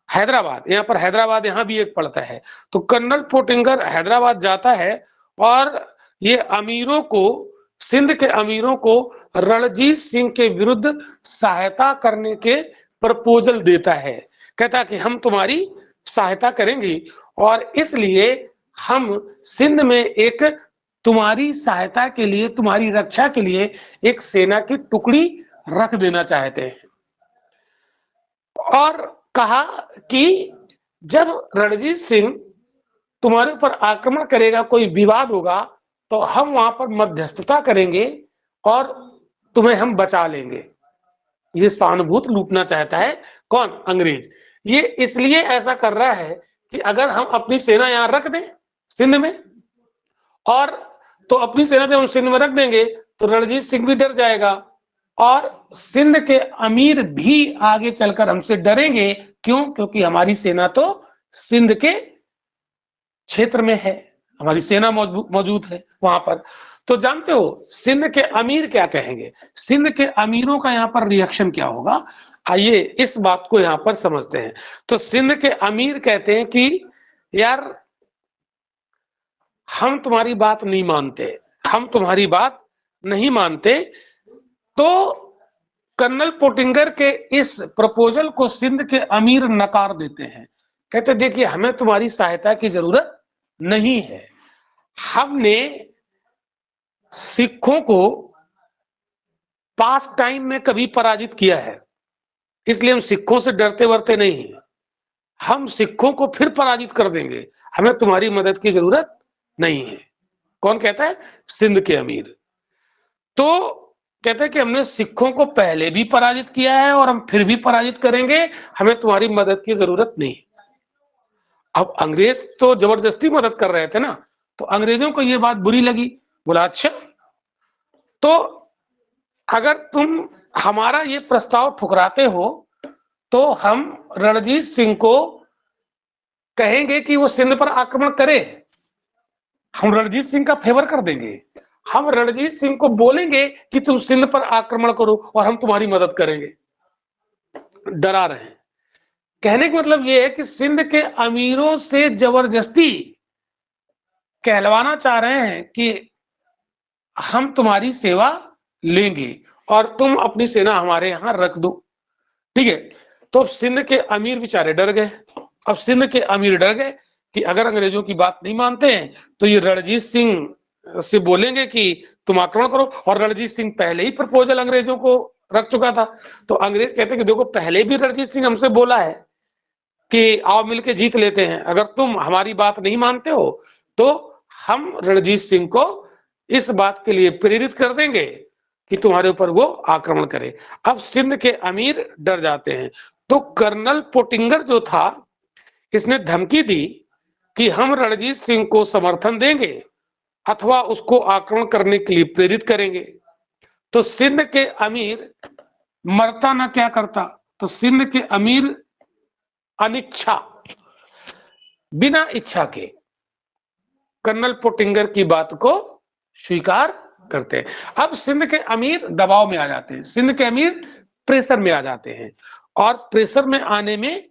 हैदराबाद। यहाँ पर हैदराबाद यहाँ भी एक पड़ता है। तो कर्नल पोटिंगर हैदराबाद जाता है और ये अमीरों को, सिंध के अमीरों को रणजीत सिंह के विरुद्ध सहायता करने के प्रपोजल देता है। कहता कि हम तुम्हारी सहायता करेंगे और इसलिए हम सिंध में एक तुम्हारी सहायता के लिए, तुम्हारी रक्षा के लिए एक सेना की टुकड़ी रख देना चाहते हैं। और कहा कि जब रणजीत सिंह तुम्हारे ऊपर आक्रमण करेगा, कोई विवाद होगा, तो हम वहां पर मध्यस्थता करेंगे और तुम्हें हम बचा लेंगे। ये सहानुभूति लूटना चाहता है कौन? अंग्रेज। ये इसलिए ऐसा कर रहा है कि अगर हम अपनी सेना यहां रख दें सिंध में, और तो अपनी सेना जब हम सिंध में रख देंगे तो रणजीत सिंह भी डर जाएगा और सिंध के अमीर भी आगे चलकर हमसे डरेंगे। क्यों? क्योंकि हमारी सेना तो सिंध के क्षेत्र में है, हमारी सेना मौजूद है वहां पर। तो जानते हो सिंध के अमीर क्या कहेंगे, सिंध के अमीरों का यहाँ पर रिएक्शन क्या होगा? आइए इस बात को यहाँ पर समझते हैं। तो सिंध के अमीर कहते हैं कि यार हम तुम्हारी बात नहीं मानते, हम तुम्हारी बात नहीं मानते। तो कर्नल पोटिंगर के इस प्रपोजल को सिंध के अमीर नकार देते हैं। कहते देखिए हमें तुम्हारी सहायता की जरूरत नहीं है, हमने सिखों को पास्ट टाइम में कभी पराजित किया है, इसलिए हम सिखों से डरते वरते नहीं हैं, हम सिखों को फिर पराजित कर देंगे, हमें तुम्हारी मदद की जरूरत नहीं है। कौन कहता है? सिंध के अमीर। तो कहते हैं कि हमने सिखों को पहले भी पराजित किया है और हम फिर भी पराजित करेंगे, हमें तुम्हारी मदद की जरूरत नहीं। अब अंग्रेज तो जबरदस्ती मदद कर रहे थे ना, तो अंग्रेजों को ये बात बुरी लगी। बोला अच्छा, तो अगर तुम हमारा ये प्रस्ताव ठुकराते हो तो हम रणजीत सिंह को कहेंगे कि वो सिंध पर आक्रमण करे, हम रणजीत सिंह का फेवर कर देंगे, हम रणजीत सिंह को बोलेंगे कि तुम सिंध पर आक्रमण करो और हम तुम्हारी मदद करेंगे। डरा रहे हैं। कहने का मतलब ये है कि सिंध के अमीरों से जबरदस्ती कहलवाना चाह रहे हैं कि हम तुम्हारी सेवा लेंगे और तुम अपनी सेना हमारे यहां रख दो। ठीक है, तो सिंध के अमीर बेचारे डर गए। अब सिंध के अमीर डर गए कि अगर अंग्रेजों की बात नहीं मानते हैं तो ये रणजीत सिंह से बोलेंगे कि तुम आक्रमण करो, और रणजीत सिंह पहले ही प्रपोजल अंग्रेजों को रख चुका था। तो अंग्रेज कहते हैं कि देखो पहले भी रणजीत सिंह हमसे बोला है कि आओ मिलके जीत लेते हैं, अगर तुम हमारी बात नहीं मानते हो तो हम रणजीत सिंह को इस बात के लिए प्रेरित कर देंगे कि तुम्हारे ऊपर वो आक्रमण करे। अब सिंध के अमीर डर जाते हैं। तो कर्नल पोटिंगर जो था इसने धमकी दी कि हम रणजीत सिंह को समर्थन देंगे अथवा उसको आक्रमण करने के लिए प्रेरित करेंगे। तो सिंध के अमीर मरता ना क्या करता, तो सिंध के अमीर अनिच्छा, बिना इच्छा के कर्नल पोटिंगर की बात को स्वीकार करते हैं। अब सिंध के अमीर दबाव में आ जाते हैं, सिंध के अमीर प्रेशर में आ जाते हैं, और प्रेशर में आने में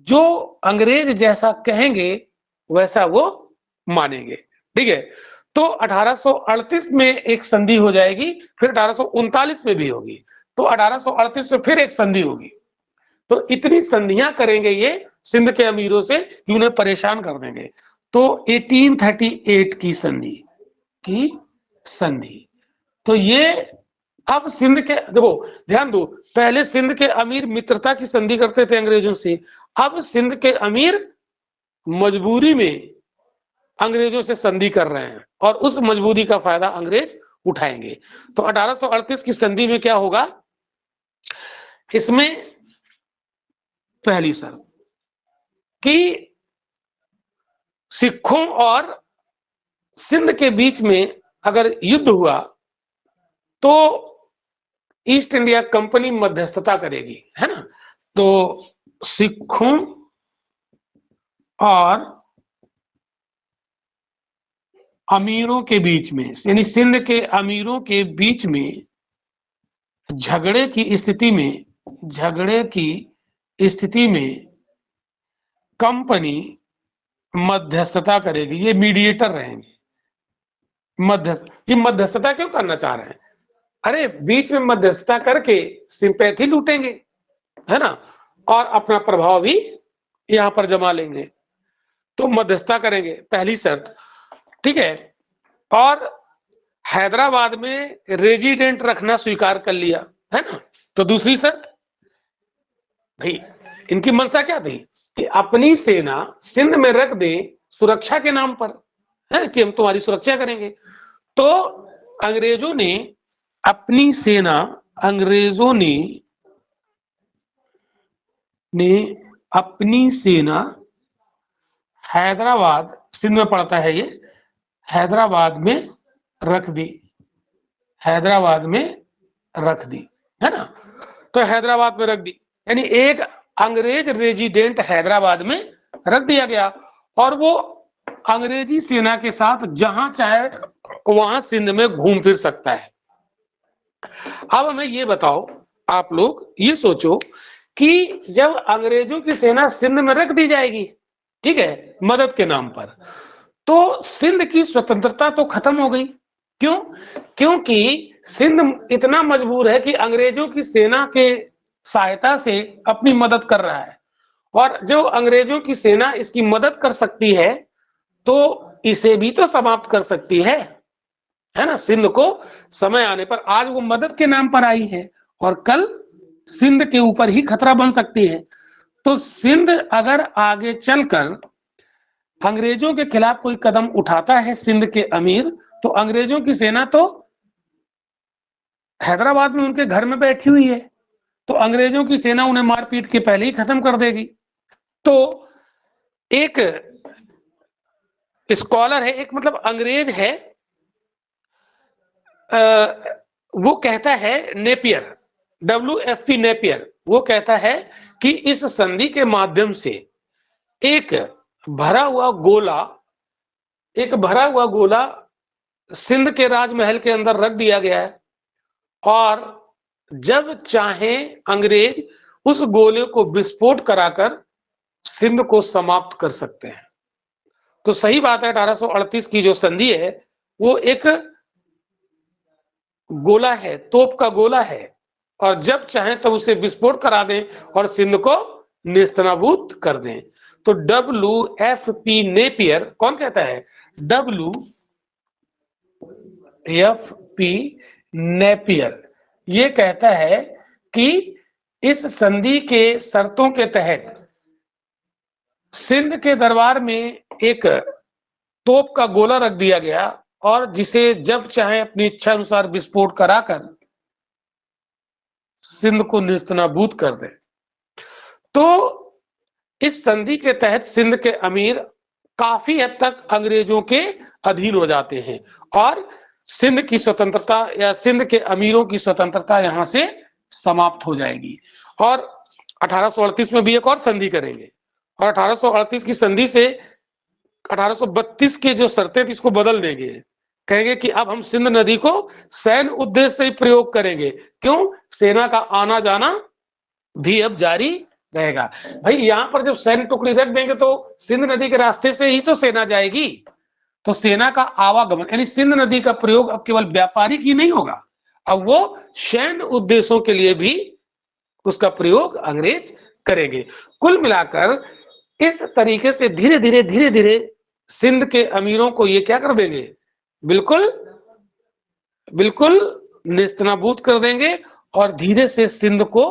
जो अंग्रेज जैसा कहेंगे वैसा वो मानेंगे। ठीक है, तो 1838 में एक संधि हो जाएगी, फिर 1839 में भी होगी, तो 1838 में फिर एक संधि होगी। तो इतनी संधियां करेंगे ये सिंध के अमीरों से कि उन्हें परेशान कर देंगे। तो 1838 की संधि, तो ये अब सिंध के, देखो ध्यान दो, पहले सिंध के अमीर मित्रता की संधि करते थे अंग्रेजों से, अब सिंध के अमीर मजबूरी में अंग्रेजों से संधि कर रहे हैं और उस मजबूरी का फायदा अंग्रेज उठाएंगे। तो 1838 की संधि में क्या होगा, इसमें पहली शर्त कि सिखों और सिंध के बीच में अगर युद्ध हुआ तो ईस्ट इंडिया कंपनी मध्यस्थता करेगी, है ना। तो सिखों और अमीरों के बीच में, यानी सिंध के अमीरों के बीच में झगड़े की स्थिति में कंपनी मध्यस्थता करेगी, ये मीडिएटर रहेंगे। ये मध्यस्थता क्यों करना चाह रहे हैं? अरे बीच में मध्यस्थता करके सिंपैथी लूटेंगे, है ना, और अपना प्रभाव भी यहां पर जमा लेंगे। तो मध्यस्थता करेंगे, पहली शर्त। ठीक है, और हैदराबाद में रेजिडेंट रखना स्वीकार कर लिया, है ना। तो दूसरी शर्त भाई, इनकी मंशा क्या थी कि अपनी सेना सिंध में रख दे सुरक्षा के नाम पर, है कि हम तुम्हारी सुरक्षा करेंगे। तो अंग्रेजों ने अपनी सेना, अंग्रेजों ने अपनी सेना हैदराबाद, सिंध में पड़ता है ये, हैदराबाद में रख दी, हैदराबाद में रख दी, है ना। तो हैदराबाद में रख दी, यानी एक अंग्रेज रेजिडेंट हैदराबाद में रख दिया गया और वो अंग्रेजी सेना के साथ जहां चाहे वहां सिंध में घूम फिर सकता है। अब हमें ये बताओ, आप लोग ये सोचो कि जब अंग्रेजों की सेना सिंध में रख दी जाएगी, ठीक है, मदद के नाम पर, तो सिंध की स्वतंत्रता तो खत्म हो गई। क्यों? क्योंकि सिंध इतना मजबूर है कि अंग्रेजों की सेना के सहायता से अपनी मदद कर रहा है, और जो अंग्रेजों की सेना इसकी मदद कर सकती है तो इसे भी तो समाप्त कर सकती है ना। सिंध को समय आने पर, आज वो मदद के नाम पर आई है और कल सिंध के ऊपर ही खतरा बन सकती है। तो सिंध अगर आगे चलकर अंग्रेजों के खिलाफ कोई कदम उठाता है सिंध के अमीर, तो अंग्रेजों की सेना तो हैदराबाद में उनके घर में बैठी हुई है, तो अंग्रेजों की सेना उन्हें मार पीट के पहले ही खत्म कर देगी। तो एक स्कॉलर है, एक मतलब अंग्रेज है, वो कहता है, नेपियर, WFP नेपियर, वो कहता है कि इस संधि के माध्यम से एक भरा हुआ गोला सिंध के राजमहल के अंदर रख दिया गया है और जब चाहे अंग्रेज उस गोले को विस्फोट कराकर सिंध को समाप्त कर सकते हैं। तो सही बात है, 1838 की जो संधि है वो एक गोला है, तोप का गोला है, और जब चाहे तब उसे विस्फोट करा दें और सिंध को नेस्तनाबूद कर दें। तो WFP नेपियर कौन कहता है? WFP नेपियर ये कहता है कि इस संधि के शर्तों के तहत सिंध के दरबार में एक तोप का गोला रख दिया गया और जिसे जब चाहे अपनी इच्छा अनुसार विस्फोट कराकर सिंध को नेस्तनाबूद कर दे। तो इस संधि के तहत सिंध के अमीर काफी हद तक अंग्रेजों के अधीन हो जाते हैं और सिंध की स्वतंत्रता या सिंध के अमीरों की स्वतंत्रता यहां से समाप्त हो जाएगी। और 1838 में भी एक और संधि करेंगे और 1838 की संधि से 1832 के जो शर्तें थी इसको बदल देंगे, कहेंगे कि अब हम सिंध नदी को सैन्य उद्देश्य से प्रयोग करेंगे। क्यों? सेना का आना जाना भी अब जारी रहेगा। भाई यहां पर जब सैन्य टुकड़ी रख देंगे तो सिंध नदी के रास्ते से ही तो सेना जाएगी, तो सेना का आवागमन यानी सिंध नदी का प्रयोग अब केवल व्यापारिक ही नहीं होगा, अब वो सैन्य उद्देश्यों के लिए भी उसका प्रयोग अंग्रेज करेंगे। कुल मिलाकर इस तरीके से धीरे धीरे सिंध के अमीरों को ये क्या कर देंगे? बिल्कुल नेस्तनाबूद कर देंगे और धीरे से सिंध को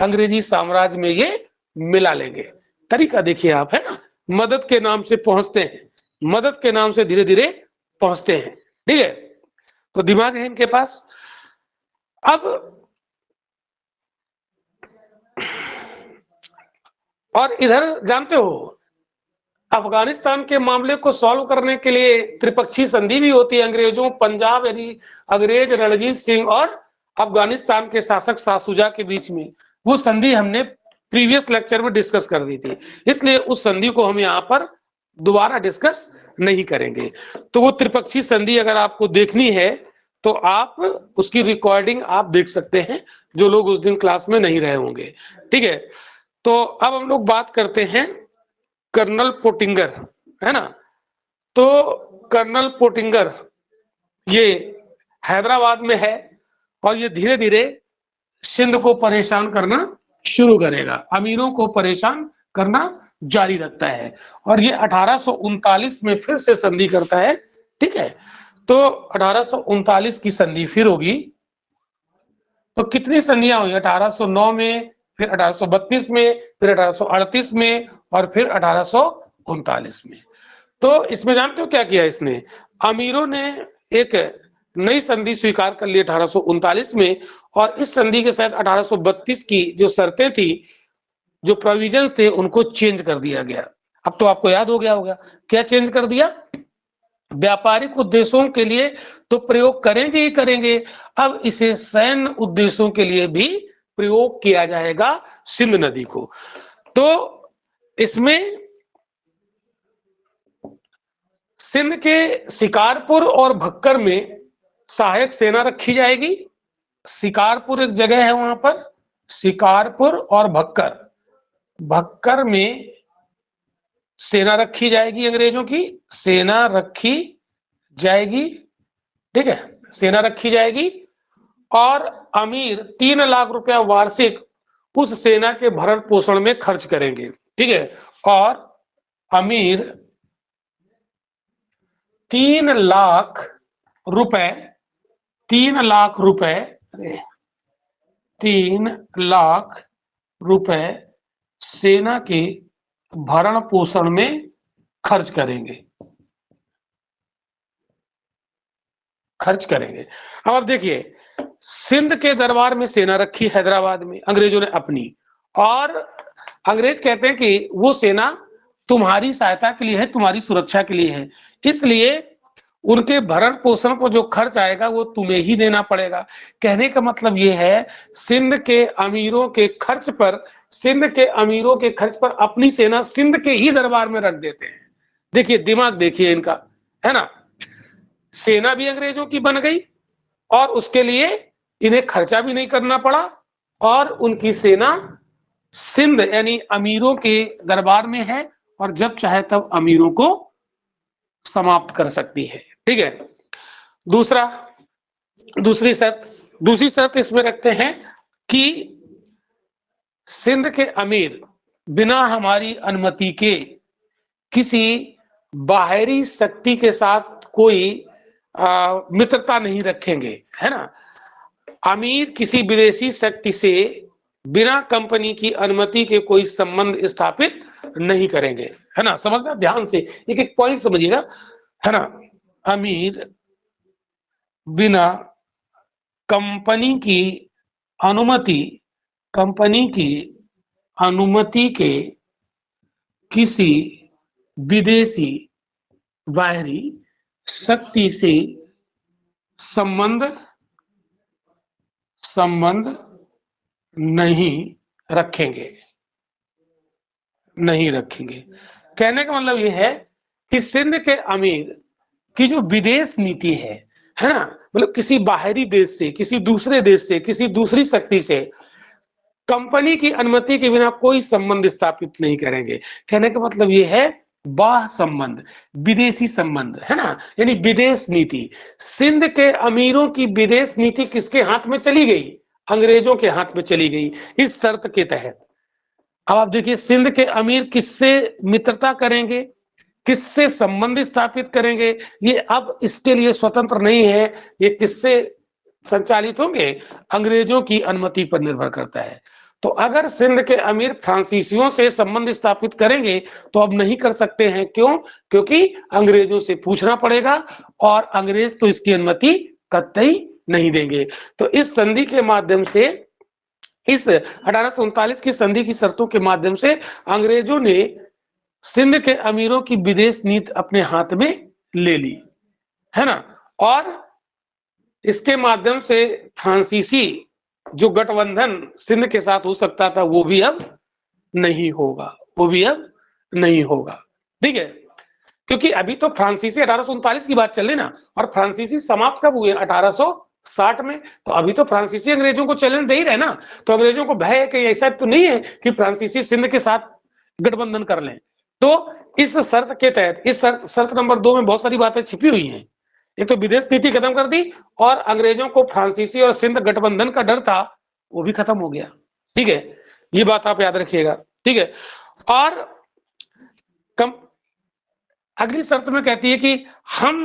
अंग्रेजी साम्राज्य में ये मिला लेंगे। तरीका देखिए आप, है ना, मदद के नाम से पहुंचते हैं, मदद के नाम से धीरे धीरे पहुंचते हैं। ठीक है, तो दिमाग है इनके पास। अब और इधर जानते हो अफगानिस्तान के मामले को सॉल्व करने के लिए त्रिपक्षीय संधि भी होती है अंग्रेजों, पंजाब यानी अंग्रेज रणजीत सिंह और अफगानिस्तान के शासक शाह शुजा के बीच में। वो संधि हमने प्रीवियस लेक्चर में डिस्कस कर दी थी, इसलिए उस संधि को हम यहाँ पर दोबारा डिस्कस नहीं करेंगे। तो वो त्रिपक्षीय संधि अगर आपको देखनी है तो आप उसकी रिकॉर्डिंग आप देख सकते हैं, जो लोग उस दिन क्लास में नहीं रहे होंगे। ठीक है, तो अब हम लोग बात करते हैं कर्नल पोटिंगर, है ना। तो कर्नल पोटिंगर ये हैदराबाद में है और ये धीरे धीरे सिंध को परेशान करना शुरू करेगा, अमीरों को परेशान करना जारी रखता है और ये 1839 में फिर से संधि करता है। ठीक है, तो 1839 की संधि फिर होगी। तो कितनी संधियां हुई? 1809 में, फिर 1832 में, फिर 1838 में और फिर 1839 में। तो इसमें जानते हो क्या किया इसने? अमीरों ने एक नई संधि स्वीकार कर ली 1839 में, और इस संधि के साथ 1832 की जो शर्तें थी, जो प्रोविजंस थे, उनको चेंज कर दिया गया। अब तो आपको याद हो गया होगा क्या चेंज कर दिया? व्यापारिक उद्देश्यों के लिए तो प्रयोग करेंगे ही करेंगे, अब इसे सैन्य उद्देश्यों के लिए भी प्रयोग किया जाएगा सिंध नदी को। तो इसमें सिंध के शिकारपुर और भक्कर में सहायक सेना रखी जाएगी। शिकारपुर एक जगह है वहां पर, शिकारपुर और भक्कर, भक्कर में सेना रखी जाएगी, अंग्रेजों की सेना रखी जाएगी, ठीक है, सेना रखी जाएगी। और अमीर 3 लाख रुपया वार्षिक उस सेना के भरण पोषण में खर्च करेंगे, ठीक है। और अमीर 3 लाख रुपए 3 लाख रुपए 3 लाख रुपए सेना के भरण पोषण में खर्च करेंगे, खर्च करेंगे। अब आप देखिए, सिंध के दरबार में सेना रखी हैदराबाद में अंग्रेजों ने अपनी, और अंग्रेज कहते हैं कि वो सेना तुम्हारी सहायता के लिए है, तुम्हारी सुरक्षा के लिए है, इसलिए उनके भरण पोषण को जो खर्च आएगा वो तुम्हें ही देना पड़ेगा। कहने का मतलब ये है, सिंध के अमीरों के खर्च पर, सिंध के अमीरों के खर्च पर अपनी सेना सिंध के ही दरबार में रख देते हैं। देखिए दिमाग देखिए इनका, है ना। सेना भी अंग्रेजों की बन गई और उसके लिए इन्हें खर्चा भी नहीं करना पड़ा, और उनकी सेना सिंध यानी अमीरों के दरबार में है, और जब चाहे तब अमीरों को समाप्त कर सकती है, ठीक है। दूसरी शर्त इसमें रखते हैं कि सिंध के अमीर बिना हमारी अनुमति के किसी बाहरी शक्ति के साथ कोई मित्रता नहीं रखेंगे, है ना। अमीर किसी विदेशी शक्ति से बिना कंपनी की अनुमति के कोई संबंध स्थापित नहीं करेंगे, है ना। समझना ध्यान से, एक एक पॉइंट समझिएगा, है ना। अमीर बिना कंपनी की अनुमति के किसी विदेशी बाहरी शक्ति से संबंध नहीं रखेंगे। कहने का मतलब यह है कि सिंध के अमीर की जो विदेश नीति है ना, मतलब किसी बाहरी देश से, किसी दूसरे देश से, किसी दूसरी शक्ति से कंपनी की अनुमति के बिना कोई संबंध स्थापित नहीं करेंगे। कहने का मतलब यह है बाह्य संबंध, विदेशी संबंध, है ना, यानी विदेश नीति। सिंध के अमीरों की विदेश नीति किसके हाथ में चली गई? अंग्रेजों के हाथ में चली गई, इस शर्त के तहत। अब आप देखिए, सिंध के अमीर किससे मित्रता करेंगे, किससे संबंध स्थापित करेंगे, ये अब इसके लिए स्वतंत्र नहीं है, ये किससे संचालित होंगे? अंग्रेजों की अनुमति पर निर्भर करता है। तो अगर सिंध के अमीर फ्रांसीसियों से संबंध स्थापित करेंगे तो अब नहीं कर सकते हैं। क्यों? क्योंकि अंग्रेजों से पूछना पड़ेगा, और अंग्रेज तो इसकी अनुमति कतई नहीं देंगे। तो इस संधि के माध्यम से, इस 1839 की संधि की शर्तों के माध्यम से अंग्रेजों ने सिंध के अमीरों की विदेश नीति अपने हाथ में ले ली, है ना। और इसके माध्यम से फ्रांसीसी जो गठबंधन सिंध के साथ हो सकता था वो भी अब नहीं होगा, ठीक है। क्योंकि अभी तो फ्रांसीसी 1839 की बात चल रही ना, और फ्रांसीसी समाप्त कब हुए? 1860 में। तो अभी तो फ्रांसीसी अंग्रेजों को चैलेंज दे ही रहे ना, तो अंग्रेजों को भय है कि ऐसा तो नहीं है कि फ्रांसीसी सिंध के साथ गठबंधन कर लें। तो इस शर्त के तहत, इस शर्त नंबर 2 में बहुत सारी बातें छिपी हुई हैं। एक तो विदेश नीति खत्म कर दी, और अंग्रेजों को फ्रांसीसी और सिंध गठबंधन का डर था, वो भी खत्म हो गया, ठीक है। ये बात आप याद रखिएगा, ठीक है। और अगली शर्त में कहती है कि हम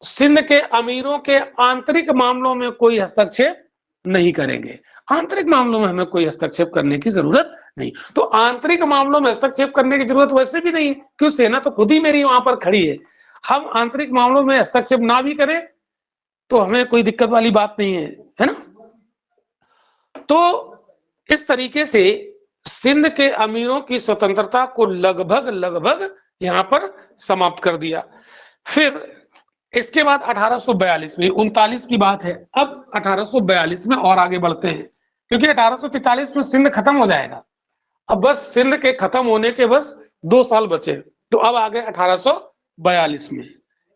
सिंध के अमीरों के आंतरिक मामलों में कोई हस्तक्षेप नहीं करेंगे। आंतरिक मामलों में हमें कोई हस्तक्षेप करने की जरूरत नहीं। तो आंतरिक मामलों में हस्तक्षेप करने की जरूरत वैसे भी नहीं है, क्यों, सेना तो खुद ही मेरी वहां पर खड़ी है। हम आंतरिक मामलों में हस्तक्षेप ना भी करें तो हमें कोई दिक्कत वाली बात नहीं है ना। तो इस तरीके से सिंध के अमीरों की स्वतंत्रता को लगभग यहां पर समाप्त कर दिया। फिर इसके बाद 1842 में, 39 की बात है, अब 1842 में और आगे बढ़ते हैं, क्योंकि 1843 में सिंध खत्म हो जाएगा। अब बस सिंध के खत्म होने के बस 2 साल बचे, तो अब आ गए 1842 में।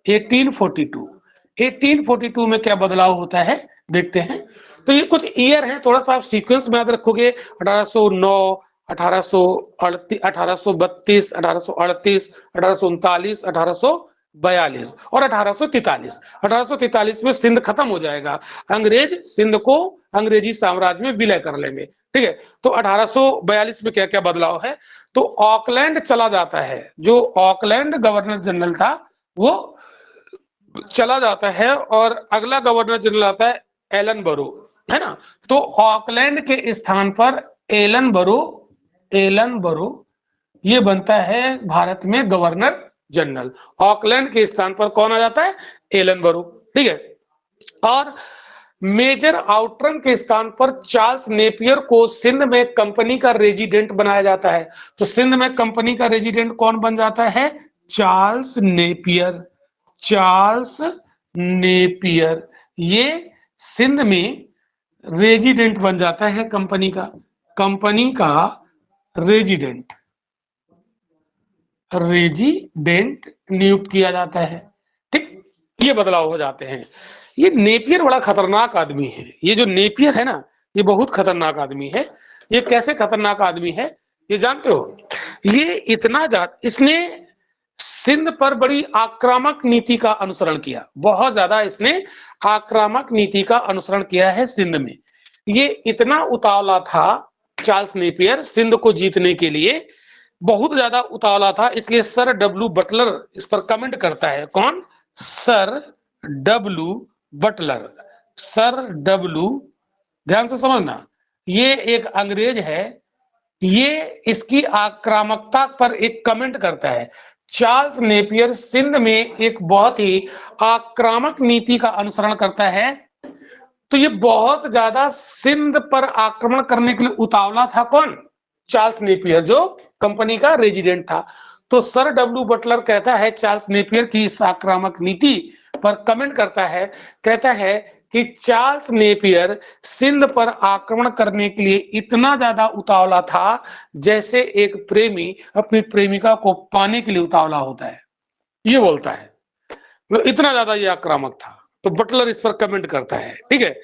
1842 में क्या बदलाव होता है देखते हैं। तो ये कुछ ईयर है, थोड़ा सा आप सीक्वेंस में याद रखोगे। 1809, 1838, 1832, 1838, 1839, 1842 और 1843। 1843 में सिंध खत्म हो जाएगा, अंग्रेज सिंध को अंग्रेजी साम्राज्य में विलय कर लेंगे। ठीक है, तो 1842 में क्या क्या बदलाव है। तो ऑकलैंड चला जाता है, जो ऑकलैंड गवर्नर जनरल था वो चला जाता है, और अगला गवर्नर जनरल आता है एलन बरो, है ना। तो ऑकलैंड के स्थान पर एलन बरो ये बनता है भारत में गवर्नर जनरल। ऑकलैंड के स्थान पर कौन आ जाता है, एलन बरो। ठीक है, और मेजर आउटरन के स्थान पर चार्ल्स नेपियर को सिंध में कंपनी का रेजिडेंट बनाया जाता है। तो सिंध में कंपनी का रेजिडेंट कौन बन जाता है, चार्ल्स नेपियर। ये सिंध में रेजिडेंट बन जाता है, कंपनी का रेजिडेंट नियुक्त किया जाता है। ठीक, ये बदलाव हो जाते हैं। ये नेपियर बड़ा खतरनाक आदमी है, ये जो नेपियर है ना, ये बहुत खतरनाक आदमी है। ये कैसे खतरनाक आदमी है ये जानते हो, ये इसने सिंध पर बड़ी आक्रामक नीति का अनुसरण किया, बहुत ज्यादा इसने आक्रामक नीति का अनुसरण किया है सिंध में। ये इतना उतावला था चार्ल्स नेपियर सिंध को जीतने के लिए, बहुत ज्यादा उतावला था, इसलिए सर डब्ल्यू बटलर इस पर कमेंट करता है। कौन, सर डब्ल्यू, ध्यान से समझना, ये एक अंग्रेज है, ये इसकी आक्रामकता पर एक कमेंट करता है। चार्ल्स नेपियर सिंध में एक बहुत ही आक्रामक नीति का अनुसरण करता है, तो ये बहुत ज्यादा सिंध पर आक्रमण करने के लिए उतावला था। कौन, चार्ल्स नेपियर, जो कंपनी का रेजिडेंट था। तो सर डब्ल्यू बटलर कहता है चार्ल्स नेपियर की इस आक्रामक नीति पर कमेंट करता है, कहता है कि चार्ल्स नेपियर सिंध पर आक्रमण करने के लिए इतना ज्यादा उतावला था जैसे एक प्रेमी अपनी प्रेमिका को पाने के लिए उतावला होता है, ये बोलता है, इतना ज्यादा ये आक्रामक था। तो बटलर इस पर कमेंट करता है। ठीक है,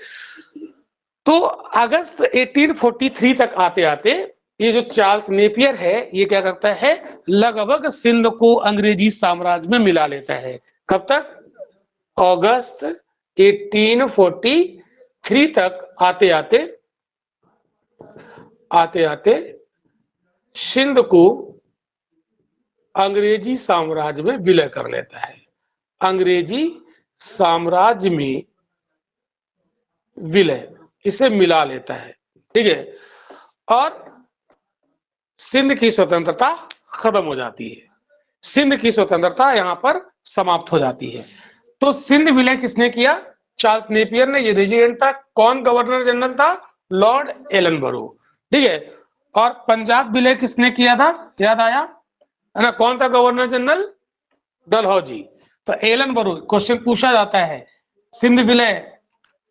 तो अगस्त 1843 तक आते आते ये जो चार्ल्स नेपियर है ये क्या करता है, लगभग सिंध को अंग्रेजी साम्राज्य में मिला लेता है। कब तक, अगस्त 1843 तक आते आते सिंध को अंग्रेजी साम्राज्य में विलय कर लेता है, अंग्रेजी साम्राज्य में विलय, इसे मिला लेता है। ठीक है, और सिंध की स्वतंत्रता खत्म हो जाती है, सिंध की स्वतंत्रता यहां पर समाप्त हो जाती है। तो सिंध विलय किसने किया, चार्ल्स नेपियर ने, ये रेजिडेंट था। कौन गवर्नर जनरल था, लॉर्ड एलन बरो। ठीक है, और पंजाब विलय किसने किया था, याद आया है ना, कौन था गवर्नर जनरल, डलहौजी। तो एलन बरो, क्वेश्चन पूछा जाता है सिंध विलय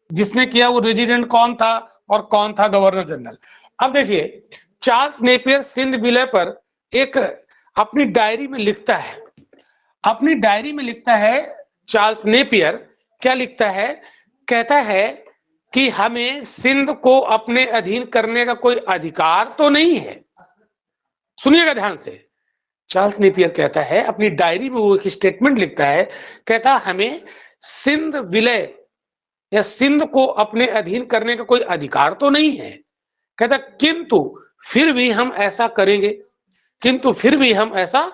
जिसने किया वो रेजिडेंट कौन था और कौन था गवर्नर जनरल। अब देखिए, चार्ल्स नेपियर सिंध विलय पर एक अपनी डायरी में लिखता है, चार्ल्स नेपियर क्या लिखता है, कहता है कि हमें सिंध को अपने अधीन करने का कोई अधिकार तो नहीं है। सुनिएगा ध्यान से, चार्ल्स नेपियर कहता है अपनी डायरी में, वो एक स्टेटमेंट लिखता है, कहता हमें सिंध विलय या सिंध को अपने अधीन करने का कोई अधिकार तो नहीं है, कहता किंतु फिर भी हम ऐसा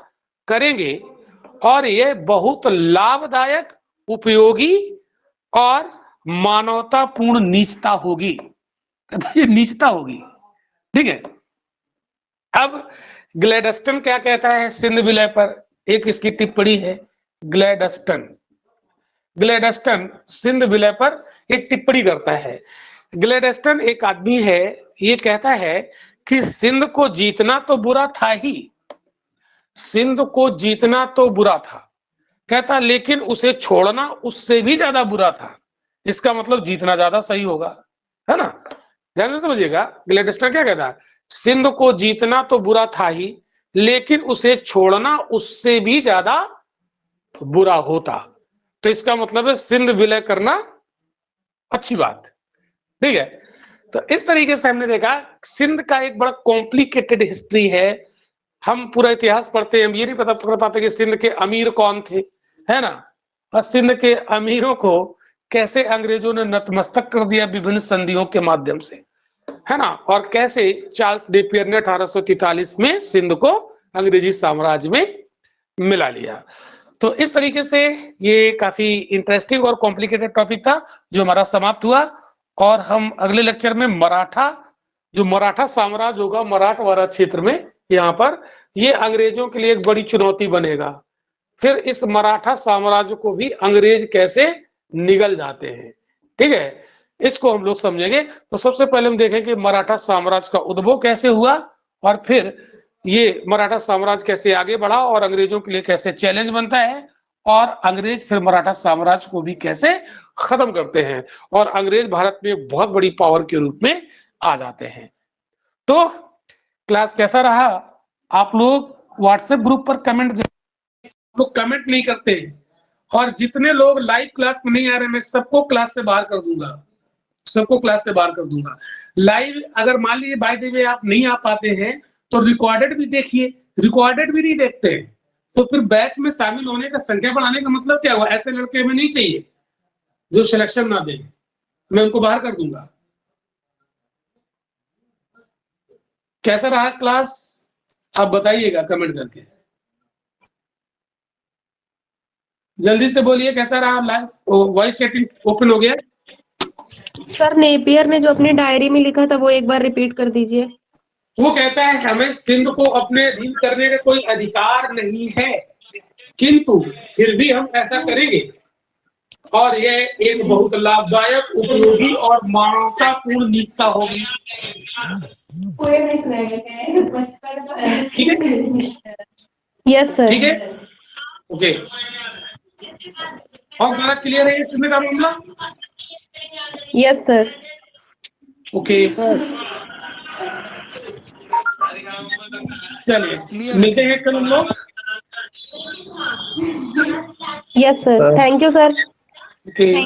करेंगे और यह बहुत लाभदायक उपयोगी और मानवतापूर्ण नीचता होगी। ये नीचता होगी, ठीक है। अब ग्लैडस्टन क्या कहता है सिंध विलय पर, एक इसकी टिप्पणी है। ग्लैडस्टन सिंध विलय पर एक टिप्पणी करता है। ग्लैडस्टन एक आदमी है, ये कहता है कि सिंध को जीतना तो बुरा था ही, सिंध को जीतना तो बुरा था, कहता लेकिन उसे छोड़ना उससे भी ज्यादा बुरा था। इसका मतलब जीतना ज्यादा सही होगा, है ना। ध्यान से समझिएगा, ग्लैडस्टन क्या कहता है, सिंध को जीतना तो बुरा था ही, लेकिन उसे छोड़ना उससे भी ज्यादा बुरा होता। तो इसका मतलब है सिंध विलय करना अच्छी बात, ठीक है। तो इस तरीके से हमने देखा सिंध का एक बड़ा कॉम्प्लिकेटेड हिस्ट्री है। हम पूरा इतिहास पढ़ते हैं, हम ये नहीं पता कर पाते कि सिंध के अमीर कौन थे, है ना, और सिंध के अमीरों को कैसे अंग्रेजों ने नतमस्तक कर दिया विभिन्न संधियों के माध्यम से, है ना, और कैसे चार्ल्स नेपियर ने 1843 में सिंध को अंग्रेजी साम्राज्य में मिला लिया। तो इस तरीके से ये काफी इंटरेस्टिंग और कॉम्प्लिकेटेड टॉपिक था जो हमारा समाप्त हुआ। और हम अगले लेक्चर में मराठा साम्राज्य होगा मराठवाड़ा क्षेत्र में, यहाँ पर ये अंग्रेजों के लिए एक बड़ी चुनौती बनेगा। फिर इस मराठा साम्राज्य को भी अंग्रेज कैसे निगल जाते हैं, ठीक है, इसको हम लोग समझेंगे। तो सबसे पहले हम देखें कि मराठा साम्राज्य का उद्भव कैसे हुआ, और फिर ये मराठा साम्राज्य कैसे आगे बढ़ा और अंग्रेजों के लिए कैसे चैलेंज बनता है, और अंग्रेज फिर मराठा साम्राज्य को भी कैसे खत्म करते हैं, और अंग्रेज भारत में एक बहुत बड़ी पावर के रूप में आ जाते हैं। तो क्लास कैसा रहा? आप लोग व्हाट्सएप ग्रुप पर कमेंट, लोग कमेंट नहीं करते, और जितने लोग लाइव क्लास में नहीं आ रहे मैं सबको क्लास से बाहर कर दूंगा, सबको क्लास से बाहर कर दूंगा। लाइव अगर मान लीजिए बाय द वे आप नहीं आ पाते हैं तो रिकॉर्डेड भी देखिए, रिकॉर्डेड भी नहीं देखते हैं तो फिर बैच में शामिल होने का संख्या बढ़ाने का मतलब क्या हुआ? ऐसे लड़के हमें नहीं चाहिए जो सिलेक्शन ना दे, मैं उनको बाहर कर दूंगा। कैसा रहा क्लास आप बताइएगा कमेंट करके, जल्दी से बोलिए कैसा रहा। लाइव वॉइस चैटिंग ओपन हो गया? सर नेपियर ने जो अपनी डायरी में लिखा था वो एक बार रिपीट कर दीजिए। वो कहता है हमें सिंध को अपने अधीन करने का कोई अधिकार नहीं है, किंतु फिर भी हम ऐसा करेंगे, और यह एक बहुत लाभदायक, उपयोगी और मानवतापूर्ण नीतिता होगी। ठीक है, यस सर। ठीक है, ओके। और बात क्लियर है इसमें का मामला? Yes sir. ओके, चलिए मिलते हैं कल हम लोग। Yes sir, thank you sir. Okay.